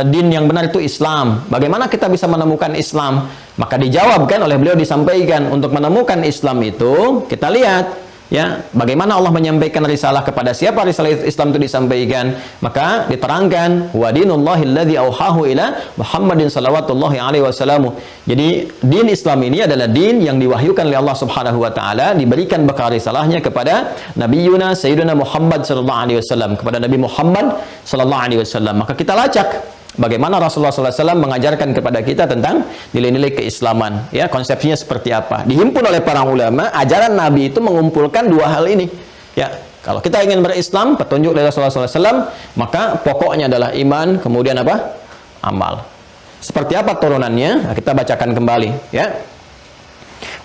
din yang benar itu Islam. Bagaimana kita bisa menemukan Islam? Maka dijawabkan oleh beliau, disampaikan untuk menemukan Islam itu kita lihat, ya, bagaimana Allah menyampaikan risalah, kepada siapa risalah Islam itu disampaikan. Maka diterangkan wa dinullahi alladzi auhahu ila Muhammadin sallallahu alaihi wasallam. Jadi din Islam ini adalah din yang diwahyukan oleh Allah Subhanahu wa taala, diberikan bekal risalahnya kepada Nabiyuna Sayyidina Muhammad sallallahu alaihi wasallam, kepada Nabi Muhammad sallallahu alaihi wasallam. Maka kita lacak bagaimana Rasulullah SAW mengajarkan kepada kita tentang nilai-nilai keislaman. Ya, konsepsinya seperti apa. Dihimpun oleh para ulama, ajaran Nabi itu mengumpulkan dua hal ini. Ya, kalau kita ingin berislam, petunjuk dari Rasulullah SAW, maka pokoknya adalah iman, kemudian apa? Amal. Seperti apa turunannya? Nah, kita bacakan kembali. Ya.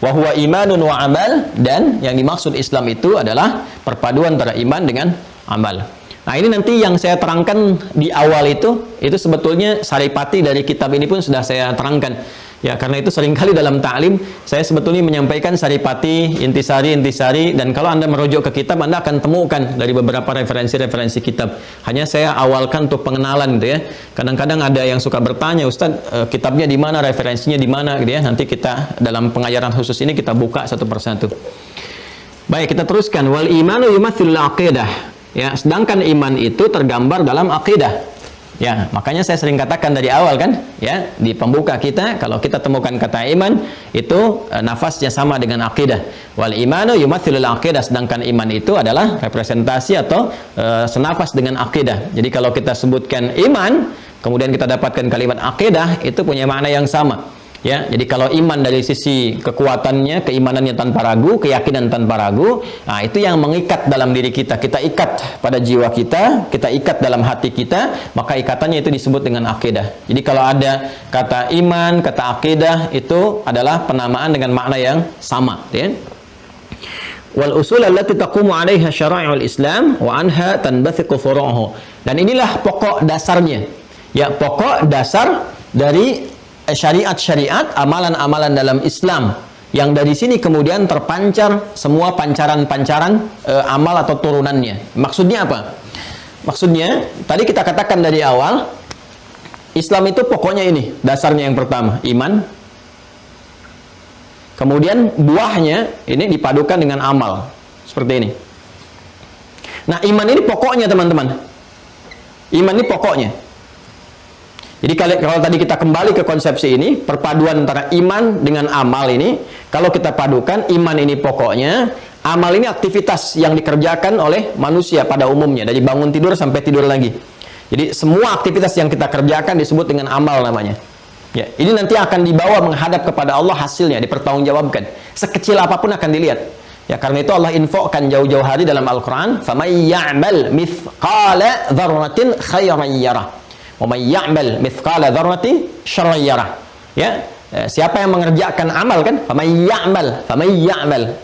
Wa huwa imanun wa amal, dan yang dimaksud Islam itu adalah perpaduan antara iman dengan amal. Nah, ini nanti yang saya terangkan di awal itu sebetulnya saripati dari kitab ini pun sudah saya terangkan. Ya, karena itu seringkali dalam ta'lim saya sebetulnya menyampaikan saripati, intisari, dan kalau Anda merujuk ke kitab, Anda akan temukan dari beberapa referensi-referensi kitab. Hanya saya awalkan untuk pengenalan gitu ya. Kadang-kadang ada yang suka bertanya, Ustadz, kitabnya di mana, referensinya di mana gitu ya. Nanti kita dalam pengajaran khusus ini kita buka satu persatu. Baik, kita teruskan. Wal imanu yumathilul aqidah. Ya, sedangkan iman itu tergambar dalam aqidah. Ya, makanya saya sering katakan dari awal kan, ya, di pembuka kita, kalau kita temukan kata iman, itu nafasnya sama dengan akidah. Wal imanu yumathilul aqidah, sedangkan iman itu adalah representasi atau senafas dengan akidah. Jadi kalau kita sebutkan iman, kemudian kita dapatkan kalimat akidah, itu punya makna yang sama. Ya, jadi kalau iman dari sisi kekuatannya, keimanannya tanpa ragu, keyakinan tanpa ragu, nah itu yang mengikat dalam diri kita. Kita ikat pada jiwa kita ikat dalam hati kita, maka ikatannya itu disebut dengan akidah. Jadi kalau ada kata iman, kata akidah, itu adalah penamaan dengan makna yang sama, ya. Wal usul allati taqumu 'alaiha syara'i'ul Islam wa anha tanbathiqu furu'uhu. Dan inilah pokok dasarnya. Ya, pokok dasar dari syariat-syariat, amalan-amalan dalam Islam, yang dari sini kemudian terpancar semua pancaran-pancaran amal atau turunannya. Maksudnya apa? Maksudnya, tadi kita katakan dari awal, Islam itu pokoknya ini, dasarnya yang pertama, iman. Kemudian buahnya ini dipadukan dengan amal. Seperti ini. Nah, iman ini pokoknya, teman-teman. Iman ini pokoknya. Jadi kalau tadi kita kembali ke konsepsi ini, perpaduan antara iman dengan amal ini, kalau kita padukan, iman ini pokoknya, amal ini aktivitas yang dikerjakan oleh manusia pada umumnya, dari bangun tidur sampai tidur lagi. Jadi semua aktivitas yang kita kerjakan disebut dengan amal namanya. Ya, ini nanti akan dibawa menghadap kepada Allah, hasilnya dipertanggungjawabkan. Sekecil apapun akan dilihat. Ya, karena itu Allah infokan jauh-jauh hari dalam Al-Quran, فَمَنْ يَعْمَلْ مِثْقَالَ ذَرَّةٍ خَيْرًا يَرَهُ وَمَنْ يَعْمَلْ مِثْقَالَ ذَرَّةٍ شَرًّا يَرَهُ. Ya, siapa yang mengerjakan amal kan? فَمَنْ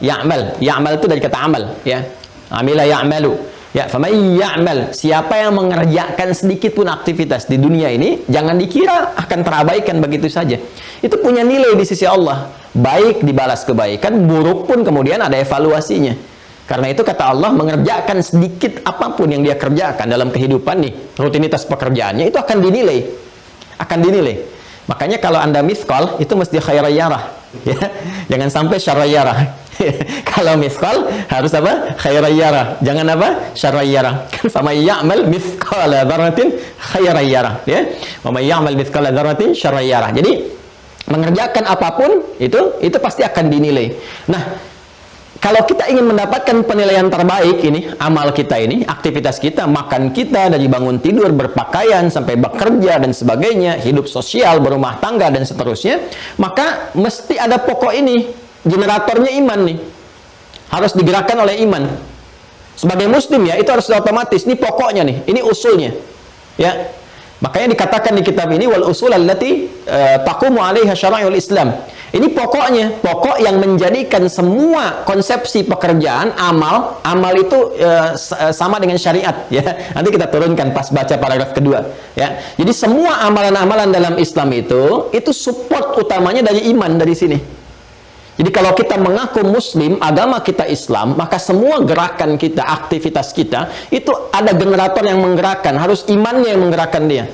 يَعْمَلْ itu dari kata amal, ya. Amila ya'malu. Ya, faman ya'mal, siapa yang mengerjakan sedikit pun aktivitas di dunia ini, jangan dikira akan terabaikan begitu saja. Itu punya nilai di sisi Allah. Baik dibalas kebaikan, buruk pun kemudian ada evaluasinya. Karena itu kata Allah, mengerjakan sedikit apapun yang dia kerjakan dalam kehidupan nih, rutinitas pekerjaannya itu akan dinilai. Akan dinilai. Makanya kalau Anda miskal, itu mesti khairayarah. Ya? Jangan sampai syarayarah. Kalau miskal harus apa? Khairayarah. Jangan apa? Syarayarah. Sama ya'mal mithqala dzarratin khairayarah, ya. Wa may ya'mal mithqala dzarratin syarayarah. Jadi mengerjakan apapun itu pasti akan dinilai. Nah, kalau kita ingin mendapatkan penilaian terbaik ini, amal kita ini, aktivitas kita, makan kita, dari bangun tidur, berpakaian, sampai bekerja, dan sebagainya, hidup sosial, berumah tangga, dan seterusnya, maka mesti ada pokok ini, generatornya iman nih. Harus digerakkan oleh iman. Sebagai muslim ya, itu harus otomatis, ini pokoknya nih, ini usulnya. Ya. Makanya dikatakan di kitab ini, wal usul allati taqumu 'alaiha syara'i'ul Islam. Ini pokoknya, pokok yang menjadikan semua konsepsi pekerjaan, amal itu sama dengan syariat, ya. Nanti kita turunkan pas baca paragraf kedua, ya. Jadi semua amalan-amalan dalam Islam itu support utamanya dari iman dari sini. Jadi kalau kita mengaku muslim, agama kita Islam, maka semua gerakan kita, aktivitas kita, itu ada generator yang menggerakkan, harus imannya yang menggerakkan dia.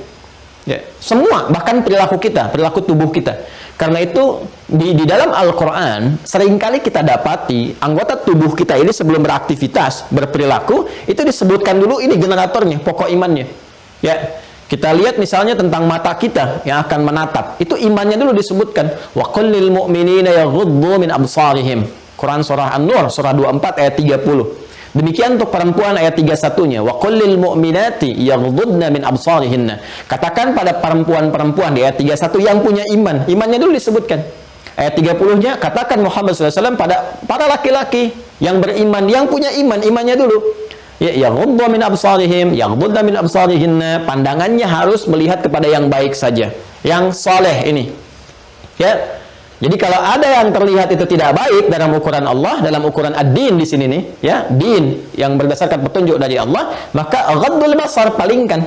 Ya, semua, bahkan perilaku kita, perilaku tubuh kita. Karena itu di dalam Al-Quran seringkali kita dapati anggota tubuh kita ini sebelum beraktivitas, berperilaku, itu disebutkan dulu ini generatornya, pokok imannya. Ya, kita lihat misalnya tentang mata kita yang akan menatap, itu imannya dulu disebutkan. Wa qul lil mu'minina yaghuddu min absarihim. Quran surah An-Nur surah 24 ayat 30. Demikian untuk perempuan ayat 31-nya. Wa qul lil mu'minati yaghuddna min absarihinna. Katakan pada perempuan-perempuan di ayat 31 yang punya iman. Imannya dulu disebutkan. Ayat 30-nya katakan Muhammad SAW pada para laki-laki yang beriman, yang punya iman, imannya dulu. Ya, yaghuddu min absarihim, yaghuddna min absarihinna. Pandangannya harus melihat kepada yang baik saja, yang soleh ini. Ya. Jadi kalau ada yang terlihat itu tidak baik dalam ukuran Allah, dalam ukuran ad-din di sini nih, ya, din yang berdasarkan petunjuk dari Allah, maka ghaddul basar, palingkan.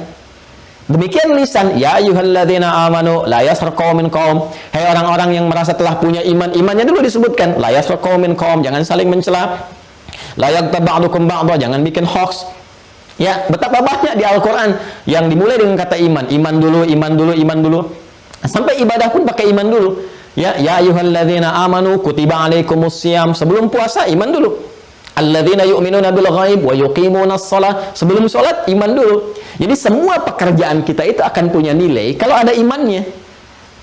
Demikian lisan, ya ayyuhalladzina amanu la yaskhar qaumin qaum. Hai orang-orang yang merasa telah punya iman, imannya dulu disebutkan, la yaskhar qaumin qaum, jangan saling mencela. La yaghtab ba'dukum ba'dha, jangan bikin hoax. Ya, betapa banyak di Al-Qur'an yang dimulai dengan kata iman. Iman dulu, iman dulu, iman dulu. Sampai ibadah pun pakai iman dulu. Ya ayyuhalladzina amanu kutiba alaikumusiyam. Sebelum puasa iman dulu. Alladzina yu'minuna bil ghaib wa yuqimunas shalah. Sebelum salat iman dulu. Jadi semua pekerjaan kita itu akan punya nilai kalau ada imannya.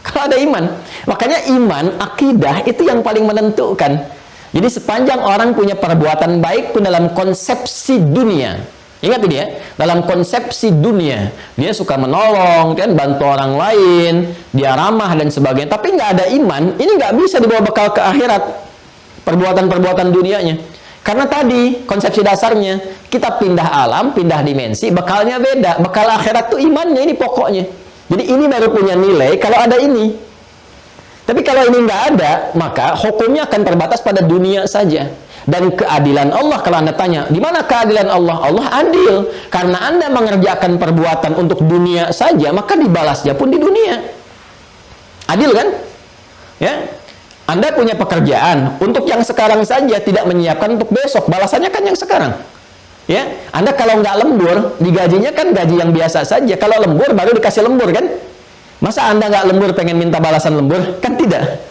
Kalau ada iman. Makanya iman, akidah itu yang paling menentukan. Jadi sepanjang orang punya perbuatan baik pun dalam konsepsi dunia. Ingat ini ya, dalam konsepsi dunia, dia suka menolong, kan, bantu orang lain, dia ramah dan sebagainya. Tapi nggak ada iman, ini nggak bisa dibawa bekal ke akhirat. Perbuatan-perbuatan dunianya. Karena tadi konsepsi dasarnya kita pindah alam, pindah dimensi, bekalnya beda. Bekal akhirat tuh imannya, ini pokoknya. Jadi ini baru punya nilai kalau ada ini. Tapi kalau ini nggak ada, maka hukumnya akan terbatas pada dunia saja. Dan keadilan Allah, kalau Anda tanya, di mana keadilan Allah? Allah adil. Karena Anda mengerjakan perbuatan untuk dunia saja, maka dibalasnya pun di dunia. Adil kan? Ya. Anda punya pekerjaan untuk yang sekarang saja, tidak menyiapkan untuk besok, balasannya kan yang sekarang. Ya, Anda kalau nggak lembur, digajinya kan gaji yang biasa saja. Kalau lembur baru dikasih lembur kan? Masa Anda nggak lembur pengen minta balasan lembur? Kan tidak.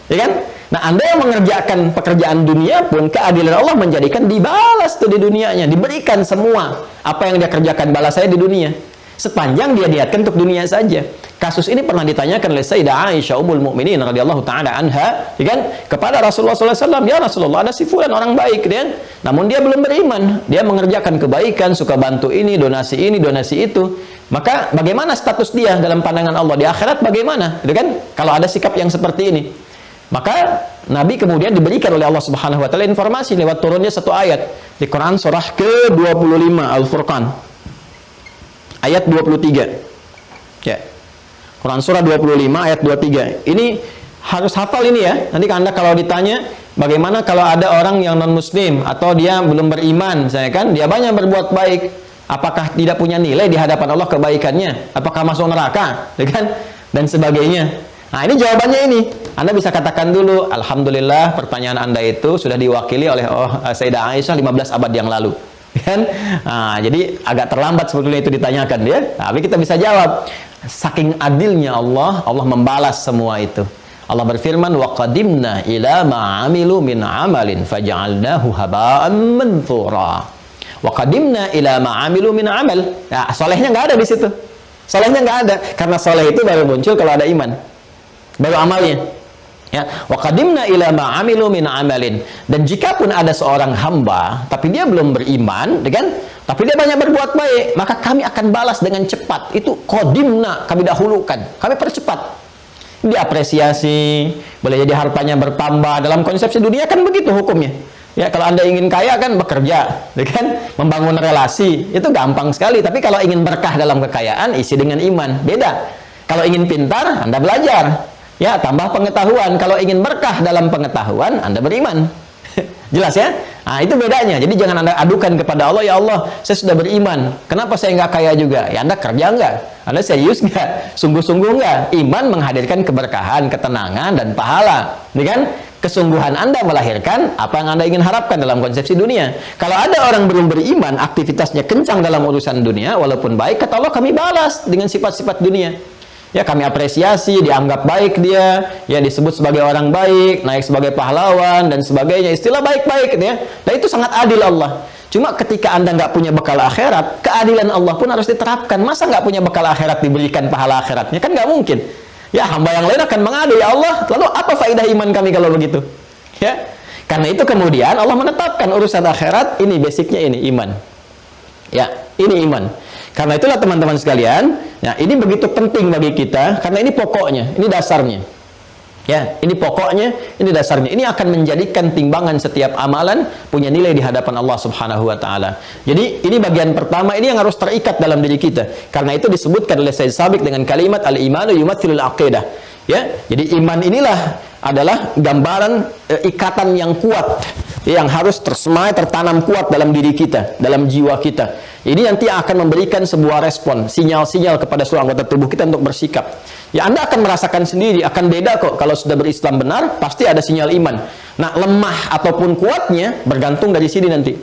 Ya kan? Nah, Anda yang mengerjakan pekerjaan dunia pun keadilan Allah menjadikan dibalas tuh di dunianya, diberikan semua apa yang dia kerjakan balasannya di dunia. Sepanjang dia niatkan untuk dunia saja. Kasus ini pernah ditanyakan oleh Sayyidah Aisyah Ummul Mukminin radhiyallahu taala anha, ya kan, kepada Rasulullah SAW, ya Rasulullah, ada si fulan orang baik, kan? Namun dia belum beriman, dia mengerjakan kebaikan, suka bantu ini, donasi itu. Maka bagaimana status dia dalam pandangan Allah di akhirat bagaimana, ya kan? Kalau ada sikap yang seperti ini, maka Nabi kemudian diberikan oleh Allah Subhanahu wa taala informasi lewat turunnya satu ayat di Quran surah ke-25 Al-Furqan. Ayat 23. Ya. Quran surah 25 ayat 23. Ini harus hafal ini ya. Nanti Anda kalau ditanya, bagaimana kalau ada orang yang non-muslim atau dia belum beriman, saya kan, dia banyak berbuat baik, apakah tidak punya nilai di hadapan Allah kebaikannya? Apakah masuk neraka? Ya kan? Dan sebagainya. Nah, ini jawabannya ini. Anda bisa katakan dulu, alhamdulillah pertanyaan Anda itu sudah diwakili oleh Sayyidah Aisyah 15 abad yang lalu. Kan? Nah, jadi agak terlambat sebetulnya itu ditanyakan ya. Tapi kita bisa jawab. Saking adilnya Allah, Allah membalas semua itu. Allah berfirman, wa qadimna ila ma'amilu min amalin faja'alnahu haba'an manthura. Wa qadimna ila ma'amilu min amal. Nah, solehnya nggak ada di situ. Solehnya nggak ada, karena soleh itu baru muncul kalau ada iman, baru amalnya. Ya, wa qadimna ila ma amilu min amalin. Dan jika pun ada seorang hamba tapi dia belum beriman, kan? Tapi dia banyak berbuat baik, maka kami akan balas dengan cepat. Itu qadimna, kami dahulukan, kami percepat. Diapresiasi, boleh jadi hartanya bertambah. Dalam konsepsi dunia kan begitu hukumnya. Ya, kalau Anda ingin kaya kan bekerja, kan? Membangun relasi, itu gampang sekali. Tapi kalau ingin berkah dalam kekayaan, isi dengan iman. Beda. Kalau ingin pintar, Anda belajar. Ya, tambah pengetahuan. Kalau ingin berkah dalam pengetahuan, Anda beriman. Jelas ya? Nah, itu bedanya. Jadi jangan Anda adukan kepada Allah, ya Allah, saya sudah beriman. Kenapa saya nggak kaya juga? Ya, Anda kerja nggak? Anda serius nggak? Sungguh-sungguh nggak? Iman menghadirkan keberkahan, ketenangan, dan pahala. Ini kan? Kesungguhan Anda melahirkan apa yang Anda ingin harapkan dalam konsepsi dunia. Kalau ada orang belum beriman, aktivitasnya kencang dalam urusan dunia, walaupun baik, kata Allah, kami balas dengan sifat-sifat dunia. Ya, kami apresiasi, dianggap baik dia, ya disebut sebagai orang baik, naik sebagai pahlawan, dan sebagainya. Istilah baik-baik, ya. Dan itu sangat adil Allah. Cuma ketika Anda nggak punya bekal akhirat, keadilan Allah pun harus diterapkan. Masa nggak punya bekal akhirat diberikan pahala akhiratnya? Kan nggak mungkin. Ya, hamba yang lain akan mengadu, ya Allah, lalu apa faedah iman kami kalau begitu? Ya, karena itu kemudian Allah menetapkan urusan akhirat, ini basicnya ini, iman. Ya, ini iman. Karena itulah teman-teman sekalian, ya, ini begitu penting bagi kita, karena ini pokoknya, ini dasarnya. Ya, ini pokoknya, ini dasarnya. Ini akan menjadikan timbangan setiap amalan punya nilai di hadapan Allah Subhanahu wa taala. Jadi, ini bagian pertama, ini yang harus terikat dalam diri kita. Karena itu disebutkan oleh Sayyid Sabiq dengan kalimat al-imanu yumatthilul aqidah. Ya, jadi iman inilah adalah gambaran ikatan yang kuat yang harus tersemai, tertanam kuat dalam diri kita, dalam jiwa kita. Ini nanti akan memberikan sebuah respon, sinyal-sinyal kepada seluruh anggota tubuh kita untuk bersikap. Ya, Anda akan merasakan sendiri, akan beda kok. Kalau sudah berislam benar, pasti ada sinyal iman. Nah, lemah ataupun kuatnya bergantung dari sini nanti.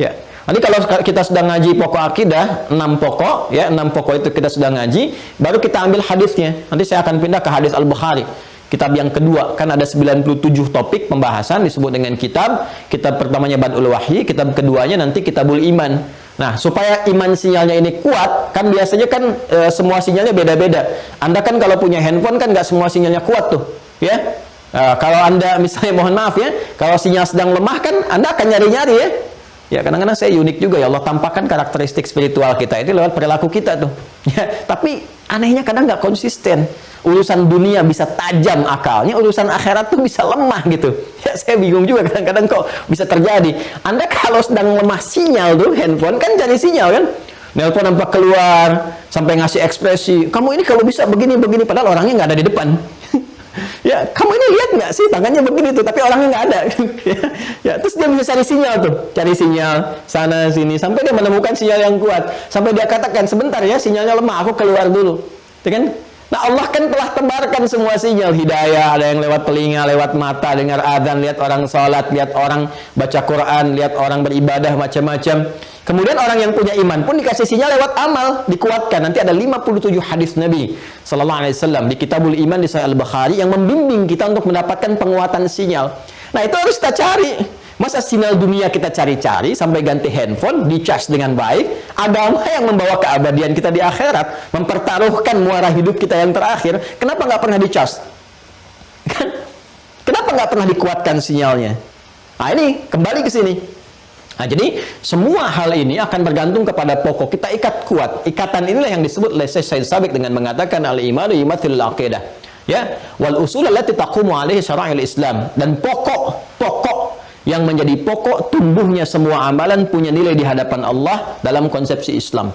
Ya, nanti kalau kita sudah ngaji pokok akidah, 6 pokok, ya, 6 pokok itu kita sudah ngaji, baru kita ambil hadisnya. Nanti saya akan pindah ke hadis Al-Bukhari. Kitab yang kedua, kan ada 97 topik pembahasan disebut dengan kitab. Kitab pertamanya Badul Wahyi, kitab keduanya nanti Kitabul Iman. Nah, supaya iman sinyalnya ini kuat, kan biasanya kan semua sinyalnya beda-beda. Anda kan kalau punya handphone kan nggak semua sinyalnya kuat tuh, ya. Kalau Anda misalnya, mohon maaf ya, kalau sinyal sedang lemah kan Anda akan nyari-nyari ya. Ya, kadang-kadang saya unik juga ya, Allah tampakkan karakteristik spiritual kita itu lewat perilaku kita tuh. Ya, tapi anehnya kadang nggak konsisten. Urusan dunia bisa tajam akalnya, urusan akhirat tuh bisa lemah gitu. Ya, saya bingung juga kadang-kadang kok bisa terjadi. Anda kalau sedang lemah sinyal tuh, handphone kan cari sinyal kan. Nelpon nampak keluar, sampai ngasih ekspresi, kamu ini kalau bisa begini-begini, padahal orangnya nggak ada di depan. Ya, kamu ini lihat nggak sih tangannya begini tuh, tapi orangnya nggak ada. Ya, terus dia bisa cari sinyal tuh, cari sinyal sana sini sampai dia menemukan sinyal yang kuat, sampai dia katakan sebentar ya, sinyalnya lemah, aku keluar dulu, ya kan? Nah, Allah kan telah tebarkan semua sinyal hidayah, ada yang lewat telinga, lewat mata, dengar adzan, lihat orang sholat, lihat orang baca Quran, lihat orang beribadah macam-macam. Kemudian orang yang punya iman pun dikasih sinyal lewat amal, dikuatkan. Nanti ada 57 hadis Nabi sallallahu alaihi wasallam di Kitabul Iman di Sahih Al-Bukhari yang membimbing kita untuk mendapatkan penguatan sinyal. Nah, itu harus kita cari. Masa sinyal dunia kita cari-cari sampai ganti handphone, dicas dengan baik. Agama yang membawa keabadian kita di akhirat, mempertaruhkan muara hidup kita yang terakhir, kenapa nggak pernah dicas? Kenapa nggak pernah dikuatkan sinyalnya? Nah, ini kembali ke sini. Nah, jadi semua hal ini akan bergantung kepada pokok. Kita ikat kuat. Ikatan inilah yang disebut oleh Syekh Sabiq dengan mengatakan al-imanu yumathilul aqidah. Ya, wal usul allati taqumu alaihi syara'il Islam, dan pokok yang menjadi pokok tumbuhnya semua amalan punya nilai di hadapan Allah dalam konsepsi Islam.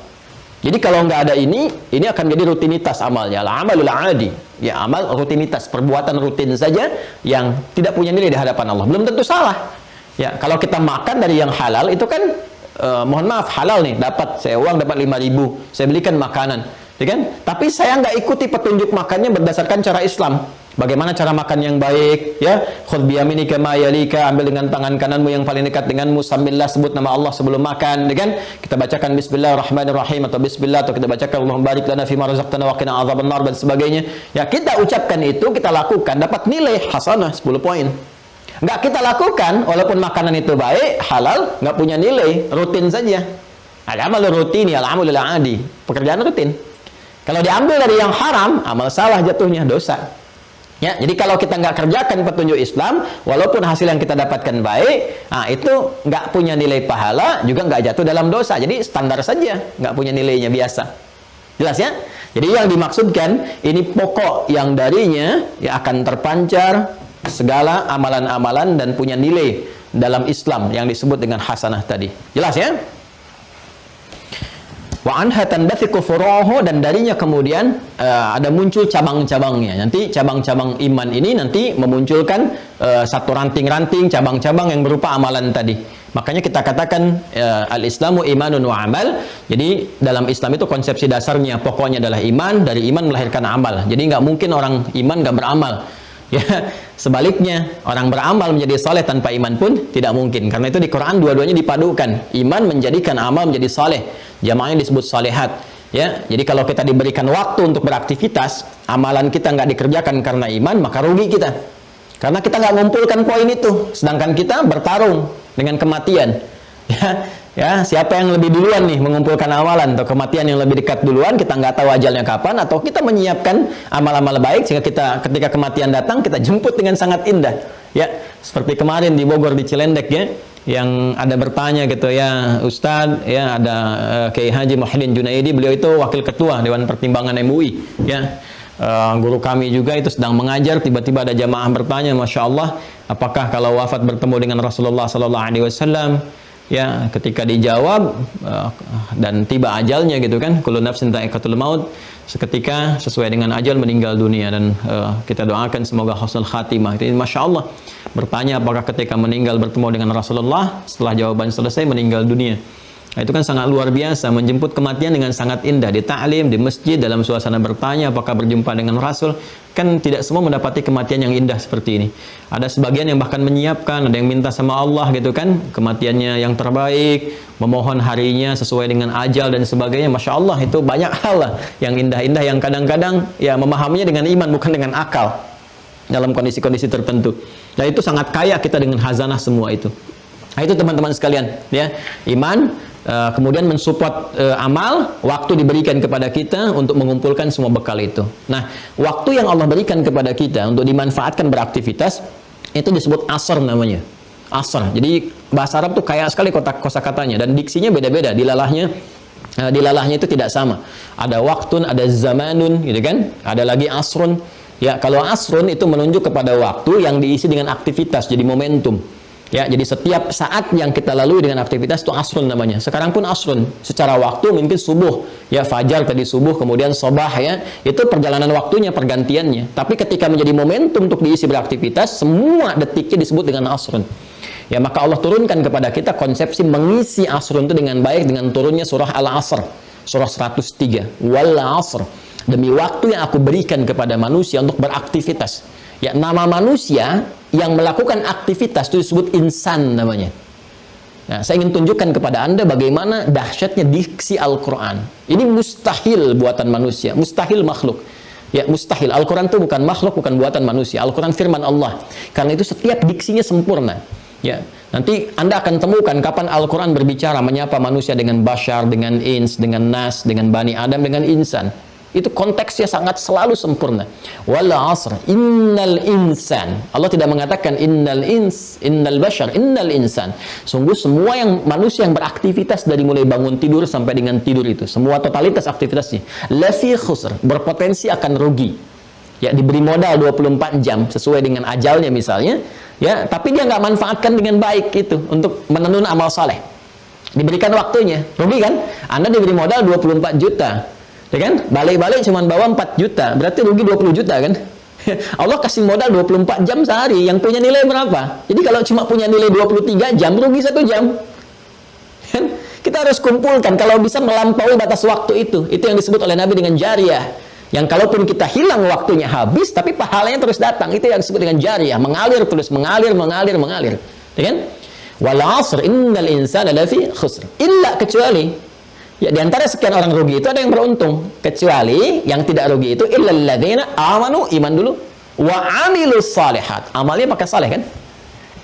Jadi kalau nggak ada ini akan jadi rutinitas amalnya. Al-amalul adi. Ya, amal rutinitas, perbuatan rutin saja yang tidak punya nilai di hadapan Allah. Belum tentu salah. Ya, kalau kita makan dari yang halal itu kan mohon maaf halal nih, dapat saya uang dapat 5.000, saya belikan makanan, ya kan? Tapi saya nggak ikuti petunjuk makannya berdasarkan cara Islam. Bagaimana cara makan yang baik, ya? Khudh biyaminika ma yalika, ambil dengan tangan kananmu yang paling dekat denganmu, sambillah, sebut nama Allah sebelum makan, ya kan? Kita bacakan bismillahirrahmanirrahim atau bismillah, atau kita bacakan Allahumma barik lana fima razaqtana wa qina adzabannar dan sebagainya. Ya, kita ucapkan itu, kita lakukan, dapat nilai hasanah 10 poin. Nggak kita lakukan, walaupun makanan itu baik, halal, nggak punya nilai, rutin saja. Al-amal rutin, al-amalul adi, pekerjaan rutin. Kalau diambil dari yang haram, amal salah jatuhnya, dosa. Ya, jadi kalau kita nggak kerjakan petunjuk Islam, walaupun hasil yang kita dapatkan baik, nah itu nggak punya nilai pahala, juga nggak jatuh dalam dosa. Jadi standar saja, nggak punya nilainya biasa. Jelas ya? Jadi yang dimaksudkan, ini pokok yang darinya ya akan terpancar segala amalan-amalan dan punya nilai dalam Islam yang disebut dengan hasanah tadi. Jelas ya? Wa anha tanbathiqu furu'uhu, dan darinya kemudian ada muncul cabang-cabangnya. Nanti cabang-cabang iman ini nanti memunculkan satu ranting-ranting cabang-cabang yang berupa amalan tadi. Makanya kita katakan al-Islamu imanun wa amal. Jadi dalam Islam itu konsepsi dasarnya pokoknya adalah iman, dari iman melahirkan amal. Jadi nggak mungkin orang iman nggak beramal. Ya, sebaliknya orang beramal menjadi saleh tanpa iman pun tidak mungkin. Karena itu di Quran dua-duanya dipadukan. Iman menjadikan amal menjadi saleh. Jamaahnya disebut salehat. Ya, jadi kalau kita diberikan waktu untuk beraktivitas, amalan kita nggak dikerjakan karena iman, maka rugi kita. Karena kita nggak mengumpulkan poin itu, sedangkan kita bertarung dengan kematian. Ya, siapa yang lebih duluan nih mengumpulkan amalan, atau kematian yang lebih dekat duluan, kita nggak tahu ajalnya kapan, atau kita menyiapkan amal-amal baik sehingga kita ketika kematian datang kita jemput dengan sangat indah. Ya, seperti kemarin di Bogor di Cilendek ya, yang ada bertanya gitu ya, Ustadz ya, ada Kiai Haji Muhyiddin Junaidi, beliau itu wakil ketua Dewan Pertimbangan MUI ya. Guru kami juga itu sedang mengajar, tiba-tiba ada jamaah bertanya, Masya Allah, apakah kalau wafat bertemu dengan Rasulullah SAW? Ya, ketika dijawab dan tiba ajalnya gitu kan, kullu nafsin dha'iqatul maut, seketika sesuai dengan ajal meninggal dunia, dan kita doakan semoga husnul khatimah. Itu Masya Allah. bertanya apakah ketika meninggal bertemu dengan Rasulullah, setelah jawaban selesai meninggal dunia. Nah, itu kan sangat luar biasa, menjemput kematian dengan sangat indah, di ta'lim, di masjid, dalam suasana bertanya apakah berjumpa dengan Rasul. Kan tidak semua mendapati kematian yang indah seperti ini. Ada sebagian yang bahkan menyiapkan, ada yang minta sama Allah gitu kan, kematiannya yang terbaik, memohon harinya sesuai dengan ajal dan sebagainya. Masya Allah, itu banyak hal lah yang indah-indah, yang kadang-kadang ya memahaminya dengan iman bukan dengan akal dalam kondisi-kondisi tertentu. Dan itu sangat kaya kita dengan hazanah semua itu. Nah, itu teman-teman sekalian ya, iman. Kemudian mensupport amal, waktu diberikan kepada kita untuk mengumpulkan semua bekal itu. Nah, waktu yang Allah berikan kepada kita untuk dimanfaatkan beraktivitas, itu disebut asr namanya. Asr. Jadi bahasa Arab tuh kaya sekali kosakatanya, dan diksinya beda-beda. Dilalahnya itu tidak sama. Ada waktun, ada zamanun, gitu kan? Ada lagi asrun. Ya, kalau asrun itu menunjuk kepada waktu yang diisi dengan aktivitas, jadi momentum. Ya, jadi setiap saat yang kita lalui dengan aktivitas itu asrun namanya. Sekarang pun asrun. Secara waktu mungkin subuh, ya fajar tadi subuh, kemudian sobah ya. Itu perjalanan waktunya, pergantiannya. Tapi ketika menjadi momentum untuk diisi beraktivitas, semua detiknya disebut dengan asrun. Ya, maka Allah turunkan kepada kita konsepsi mengisi asrun itu dengan baik dengan turunnya surah Al-Asr, surah 103. Wal asr. Demi waktu yang aku berikan kepada manusia untuk beraktivitas. Ya, nama manusia yang melakukan aktivitas itu disebut insan namanya. Nah, saya ingin tunjukkan kepada Anda bagaimana dahsyatnya diksi Al-Quran. Ini mustahil buatan manusia, mustahil makhluk. Ya, mustahil. Al-Quran itu bukan makhluk, bukan buatan manusia. Al-Quran firman Allah. Karena itu setiap diksinya sempurna. Ya, nanti Anda akan temukan kapan Al-Quran berbicara menyapa manusia dengan bashar, dengan ins, dengan nas, dengan bani Adam, dengan insan. Itu konteksnya sangat selalu sempurna. Wal asr innal insan. Allah tidak mengatakan innal ins, innal bashar, innal insan. Sungguh semua yang manusia yang beraktivitas dari mulai bangun tidur sampai dengan tidur itu, semua totalitas aktivitasnya lafi khusr, berpotensi akan rugi. Ya, diberi modal 24 jam sesuai dengan ajalnya misalnya, ya, tapi dia nggak manfaatkan dengan baik itu untuk menenun amal saleh. Diberikan waktunya, rugi kan? Anda diberi modal 24 juta. Ya kan? Balik-balik cuma bawa 4 juta, berarti rugi 20 juta kan? Allah kasih modal 24 jam sehari, yang punya nilai berapa? Jadi kalau cuma punya nilai 23 jam, rugi 1 jam. Kan? Kita harus kumpulkan, kalau bisa melampaui batas waktu itu. Itu yang disebut oleh Nabi dengan jariyah. Yang kalaupun kita hilang waktunya habis, tapi pahalanya terus datang. Itu yang disebut dengan jariyah, mengalir terus, mengalir. Ya kan? Wal 'asr innal insana lafi khusr. Illa, kecuali ya, di antara sekian orang rugi itu ada yang beruntung, kecuali yang tidak rugi itu illal ladzina amanu, iman dulu, wa 'amilus shalihat. Amalnya pakai saleh kan?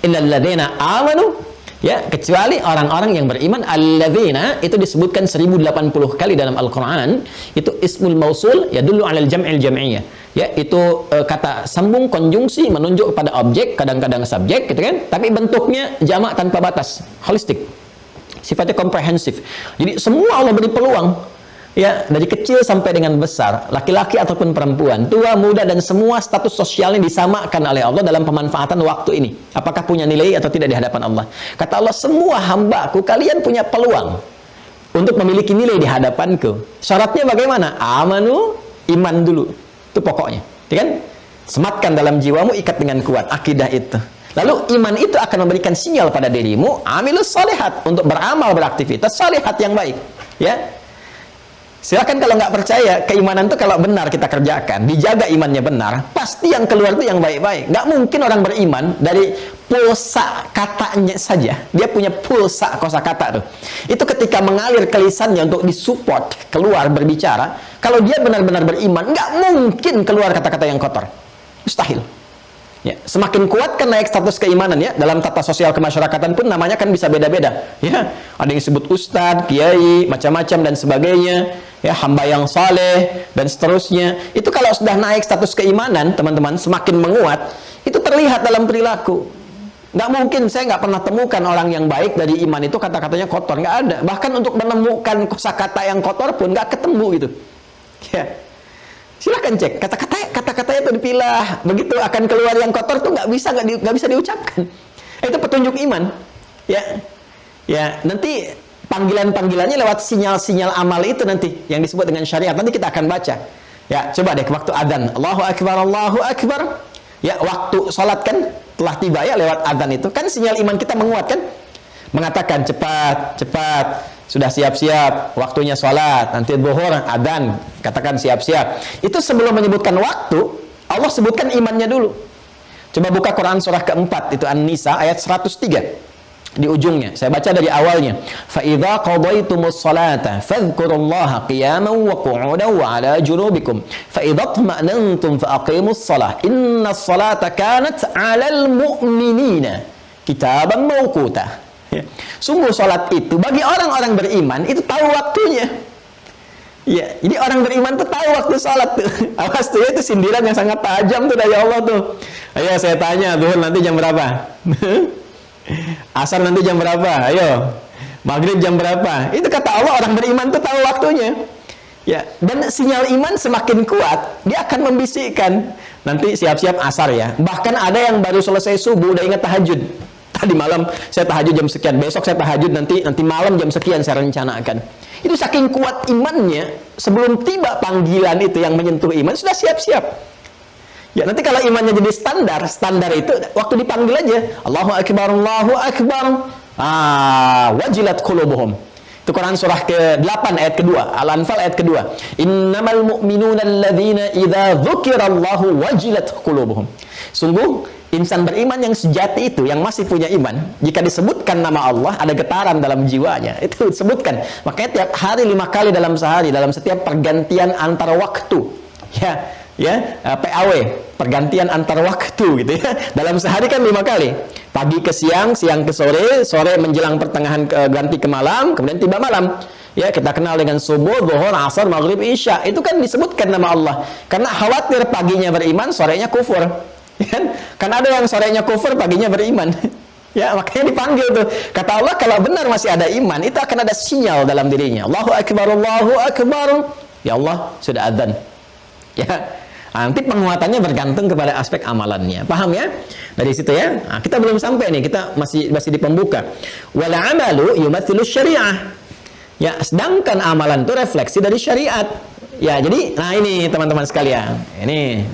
Illal ladzina amanu, ya, kecuali orang-orang yang beriman. Alladzina itu disebutkan 1080 kali dalam Al-Qur'an. Itu ismul mausul ya, dulu 'alal jam'il jam'iyah. Ya, itu kata sambung konjungsi menunjuk pada objek, kadang-kadang subjek gitu kan, tapi bentuknya jamak tanpa batas, holistik. Sifatnya komprehensif. Jadi semua Allah beri peluang, ya, dari kecil sampai dengan besar, laki-laki ataupun perempuan, tua, muda, dan semua status sosialnya disamakan oleh Allah dalam pemanfaatan waktu ini. Apakah punya nilai atau tidak di hadapan Allah? Kata Allah, semua hambaku, kalian punya peluang untuk memiliki nilai di hadapanku. Syaratnya bagaimana? Amanu, iman dulu. Itu pokoknya, ya kan? Sematkan dalam jiwamu, ikat dengan kuat akidah itu. Lalu iman itu akan memberikan sinyal pada dirimu, amilus shalihat, untuk beramal, beraktivitas salihat yang baik. Ya, silakan kalau nggak percaya, keimanan itu kalau benar kita kerjakan, dijaga imannya benar, pasti yang keluar itu yang baik-baik. Nggak mungkin orang beriman dari pulsa katanya saja, dia punya pulsa kosakata tuh. Itu ketika mengalir ke lisannya untuk disupport keluar berbicara, kalau dia benar-benar beriman, nggak mungkin keluar kata-kata yang kotor, mustahil. Ya, semakin kuat kan naik status keimanan ya, dalam tata sosial kemasyarakatan pun namanya kan bisa beda-beda ya, ada yang disebut ustadz, kiai, macam-macam dan sebagainya ya, hamba yang saleh dan seterusnya. Itu kalau sudah naik status keimanan teman-teman, semakin menguat, itu terlihat dalam perilaku. Nggak mungkin, saya nggak pernah temukan orang yang baik dari iman itu kata-katanya kotor, nggak ada. Bahkan untuk menemukan kosakata yang kotor pun nggak ketemu gitu ya. Silahkan cek kata-katanya itu dipilah, begitu akan keluar yang kotor tuh nggak bisa diucapkan. Itu petunjuk iman ya. Nanti panggilannya lewat sinyal-sinyal amal itu nanti yang disebut dengan syariat, nanti kita akan baca ya. Coba deh waktu adzan, Allahu akbar ya, waktu sholat kan telah tiba ya lewat adzan itu, kan sinyal iman kita menguat kan? Mengatakan cepat, cepat, sudah siap-siap, waktunya sholat, nanti zuhur, adzan, katakan siap-siap. Itu sebelum menyebutkan waktu, Allah sebutkan imannya dulu. Coba buka Quran surah keempat, itu An-Nisa ayat 103. Di ujungnya, saya baca dari awalnya. Fa idza qadaytumus salata fadhkurullaha qiyaman wa qu'udan wa 'ala junubikum. Fa idza tuma'nantum fa aqimus shalah. Innas salata kanat 'alal mu'minina kitaban mawquta. Ya. Sungguh salat itu bagi orang-orang beriman itu tahu waktunya. Ya, jadi orang beriman tuh tahu waktu salat tuh. Awas tuh, itu sindiran yang sangat tajam tuh dari Allah tuh. Ayo saya tanya, zuhur nanti jam berapa? Asar nanti jam berapa? Ayo. Maghrib jam berapa? Itu kata Allah, orang beriman tuh tahu waktunya. Ya, dan sinyal iman semakin kuat, dia akan membisikkan, nanti siap-siap asar ya. Bahkan ada yang baru selesai subuh udah ingat tahajud. Tadi malam saya tahajud jam sekian, besok saya tahajud nanti malam jam sekian saya rencanakan. Itu saking kuat imannya, sebelum tiba panggilan itu yang menyentuh iman sudah siap-siap. Ya, nanti kalau imannya jadi standar itu waktu dipanggil aja, Allahu Akbar, Allahu Akbar, wajilat qulubuhum. Itu Quran surah ke-8 ayat kedua, Al-Anfal ayat kedua. Innamal mu'minuna alladzina idza dzukirallahu wajilat qulubuhum. Sungguh insan beriman yang sejati itu, yang masih punya iman, jika disebutkan nama Allah ada getaran dalam jiwanya. Itu disebutkan. Makanya tiap hari 5 kali dalam sehari, dalam setiap pergantian antar waktu. PAW, pergantian antar waktu gitu ya. Dalam sehari kan 5 kali. Pagi ke siang, siang ke sore, sore menjelang pertengahan ganti ke malam, kemudian tiba malam. Ya, kita kenal dengan subuh, zuhur, asar, maghrib, isya. Itu kan disebutkan nama Allah. Karena khawatir paginya beriman, sorenya kufur. Ya, kan ada yang sorenya kufur, paginya beriman. Ya, makanya dipanggil tuh. Kata Allah, kalau benar masih ada iman, itu akan ada sinyal dalam dirinya. Allahu Akbar, Allahu Akbar. Ya Allah, sudah adzan. Ya. Nanti penguatannya bergantung kepada aspek amalannya. Paham ya? Dari situ ya. Nah, kita belum sampai nih, kita masih di pembuka. Wal amalu yumathilu syariah. Ya, sedangkan amalan itu refleksi dari syariat. Ya, jadi nah ini teman-teman sekalian. Ini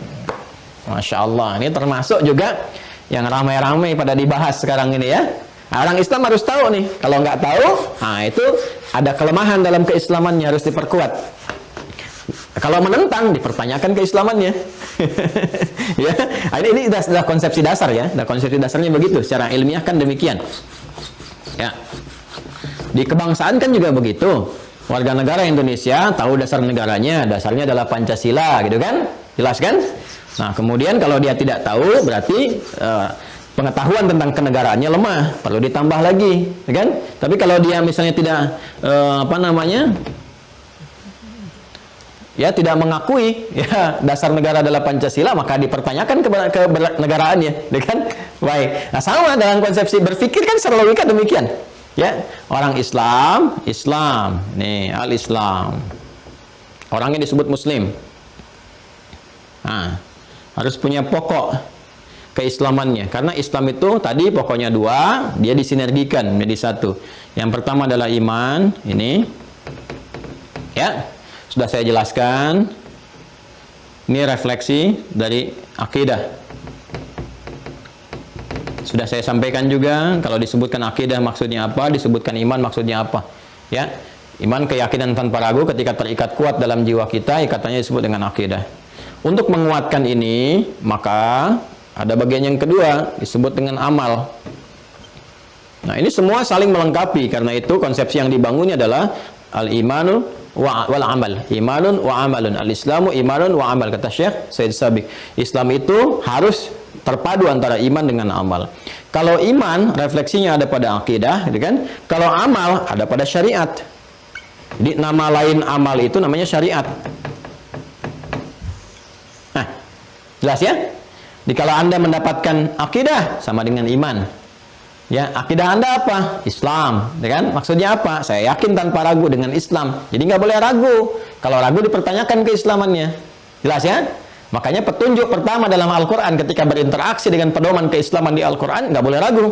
Masya Allah, ini termasuk juga yang ramai-ramai pada dibahas sekarang ini ya. Nah, orang Islam harus tahu nih. Kalau nggak tahu, nah itu ada kelemahan dalam keislamannya, harus diperkuat. Kalau menentang, dipertanyakan keislamannya. Ya, ini sudah konsepsi dasar ya. Sudah konsepsi dasarnya begitu. Secara ilmiah kan demikian. Ya. Di kebangsaan kan juga begitu. Warga negara Indonesia tahu dasar negaranya, dasarnya adalah Pancasila, gitu kan? Jelas kan? Nah, kemudian kalau dia tidak tahu, berarti pengetahuan tentang kenegaraannya lemah, perlu ditambah lagi, kan? Tapi kalau dia misalnya tidak tidak mengakui ya dasar negara adalah Pancasila, maka dipertanyakan kenegaraannya, kan? Baik. Nah, sama dalam konsepsi berpikir kan secara logika demikian. Ya, orang Islam, nih al-Islam. Orangnya disebut Muslim. Nah, harus punya pokok keislamannya, karena Islam itu tadi pokoknya 2, dia disinergikan menjadi 1. Yang pertama adalah iman, ini. Ya. Sudah saya jelaskan. Ini refleksi dari akidah. Sudah saya sampaikan juga, kalau disebutkan akidah maksudnya apa, disebutkan iman maksudnya apa. Ya, iman keyakinan tanpa ragu ketika terikat kuat dalam jiwa kita, ikatannya disebut dengan akidah. Untuk menguatkan ini, maka ada bagian yang kedua, disebut dengan amal. Nah, ini semua saling melengkapi, karena itu konsepsi yang dibangunnya adalah al-imanu wal amal. Imanun wa amalun. Al-Islamu imanun wa amal, kata Syekh Said Sabiq. Islam itu harus terpadu antara iman dengan amal. Kalau iman refleksinya ada pada akidah, gitu kan? Kalau amal ada pada syariat. Jadi nama lain amal itu namanya syariat. Nah, jelas ya? Jadi kalau Anda mendapatkan akidah sama dengan iman. Ya, akidah Anda apa? Islam, ya kan? Maksudnya apa? Saya yakin tanpa ragu dengan Islam. Jadi nggak boleh ragu. Kalau ragu dipertanyakan keislamannya. Jelas ya? Makanya petunjuk pertama dalam Al-Quran ketika berinteraksi dengan pedoman keislaman di Al-Quran, nggak boleh ragu.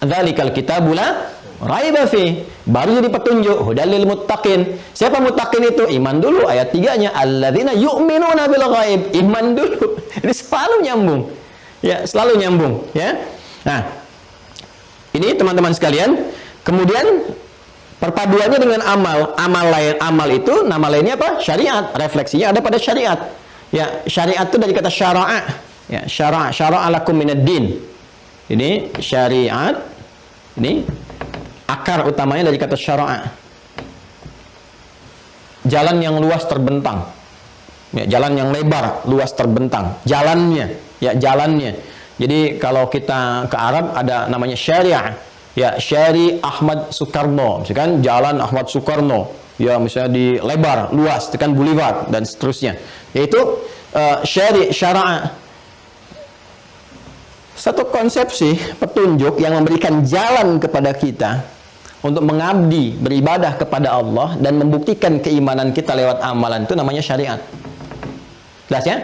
Dzalikal kitabu la raiba fi. Baru jadi petunjuk, hudal lil muttaqin. Siapa muttaqin itu? Iman dulu, ayat 3-nya alladzina yu'minuna bil ghaib. Iman dulu. Ini selalu nyambung. Ya, selalu nyambung, ya. Nah, ini teman-teman sekalian, kemudian perpaduannya dengan amal itu nama lainnya apa? Syariat. Refleksinya ada pada syariat. Ya, syariat itu dari kata syara'a. Ya, syara'a lakum minad din. Ini syariat. Ini akar utamanya dari kata syara'a. Jalan yang luas terbentang. Ya, jalan yang lebar, luas terbentang. Jalannya, ya jalannya. Jadi kalau kita ke Arab ada namanya syariah. Ya, Syari Ahmad Soekarno, misalkan Jalan Ahmad Soekarno. Ya, misalnya di lebar, luas, itu kan boulevard dan seterusnya. Yaitu syara'a. Satu konsepsi petunjuk yang memberikan jalan kepada kita untuk mengabdi, beribadah kepada Allah dan membuktikan keimanan kita lewat amalan itu namanya syariat. Jelas ya?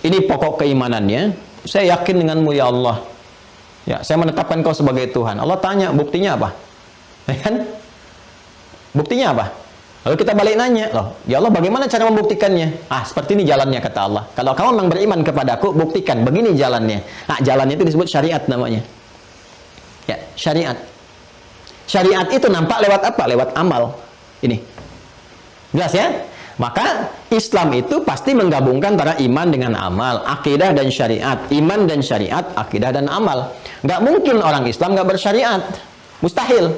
Ini pokok keimanannya. Saya yakin denganmu ya Allah. Ya, saya menetapkan kau sebagai Tuhan. Allah tanya, buktinya apa? Ya kan? Buktinya apa? Lalu kita balik nanya, loh, ya Allah bagaimana cara membuktikannya? Ah, seperti ini jalannya kata Allah. Kalau kamu memang beriman kepadaku, buktikan. Begini jalannya. Nah, jalannya itu disebut syariat namanya. Ya, syariat. Syariat itu nampak lewat apa? Lewat amal. Ini. Jelas ya? Maka Islam itu pasti menggabungkan antara iman dengan amal, akidah dan syariat, iman dan syariat, akidah dan amal. Nggak mungkin orang Islam nggak bersyariat, mustahil.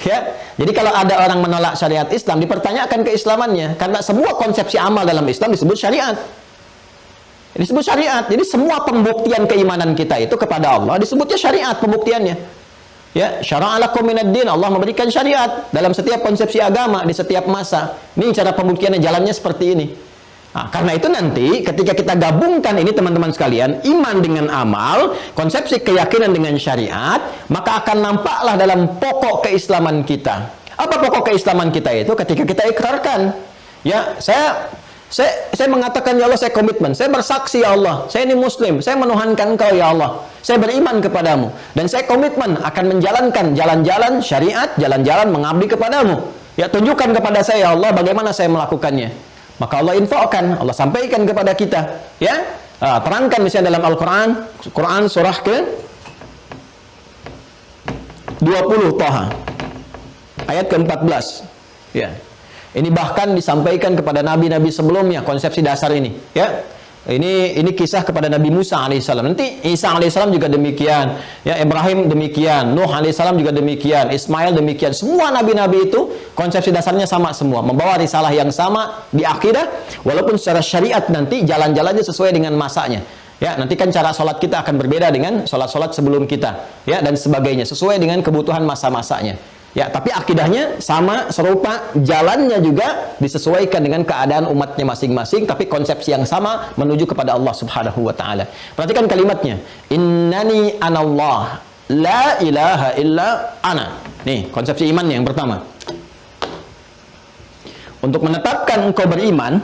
Ya, jadi kalau ada orang menolak syariat Islam, dipertanyakan keislamannya, karena semua konsepsi amal dalam Islam disebut syariat. Disebut syariat. Jadi semua pembuktian keimanan kita itu kepada Allah disebutnya syariat pembuktiannya. Ya, syara'a lakum minad din, Allah memberikan syariat dalam setiap konsepsi agama di setiap masa. Ini cara pembuktiannya, jalannya seperti ini. Nah, karena itu nanti ketika kita gabungkan ini teman-teman sekalian, iman dengan amal, konsepsi keyakinan dengan syariat, maka akan nampaklah dalam pokok keislaman kita. Apa pokok keislaman kita itu? Ketika kita ikrarkan, ya, saya mengatakan ya Allah, saya komitmen, saya bersaksi ya Allah, saya ini muslim, saya menuhankan Engkau ya Allah, saya beriman kepadamu, dan saya komitmen akan menjalankan jalan-jalan syariat, jalan-jalan mengabdi kepadamu. Ya, tunjukkan kepada saya ya Allah bagaimana saya melakukannya. Maka Allah infokan, Allah sampaikan kepada kita, ya, terangkan misalnya dalam Al-Quran, Quran surah ke 20 Thaha, ayat ke-14, ya. Ini bahkan disampaikan kepada nabi-nabi sebelumnya konsepsi dasar ini, ya. Ini kisah kepada Nabi Musa alaihissalam. Nanti Isa alaihissalam juga demikian, ya, Ibrahim demikian, Nuh alaihissalam juga demikian, Ismail demikian. Semua nabi-nabi itu konsepsi dasarnya sama semua, membawa risalah yang sama di akidah, walaupun secara syariat nanti jalan-jalannya sesuai dengan masanya. Ya, nanti kan cara sholat kita akan berbeda dengan sholat-sholat sebelum kita, ya, dan sebagainya, sesuai dengan kebutuhan masa-masanya. Ya, tapi akidahnya sama, serupa, jalannya juga disesuaikan dengan keadaan umatnya masing-masing, tapi konsepsi yang sama menuju kepada Allah Subhanahu wa taala. Perhatikan kalimatnya. Innani anallah, la ilaha illa ana. Nih, konsepsi iman yang pertama. Untuk menetapkan engkau beriman,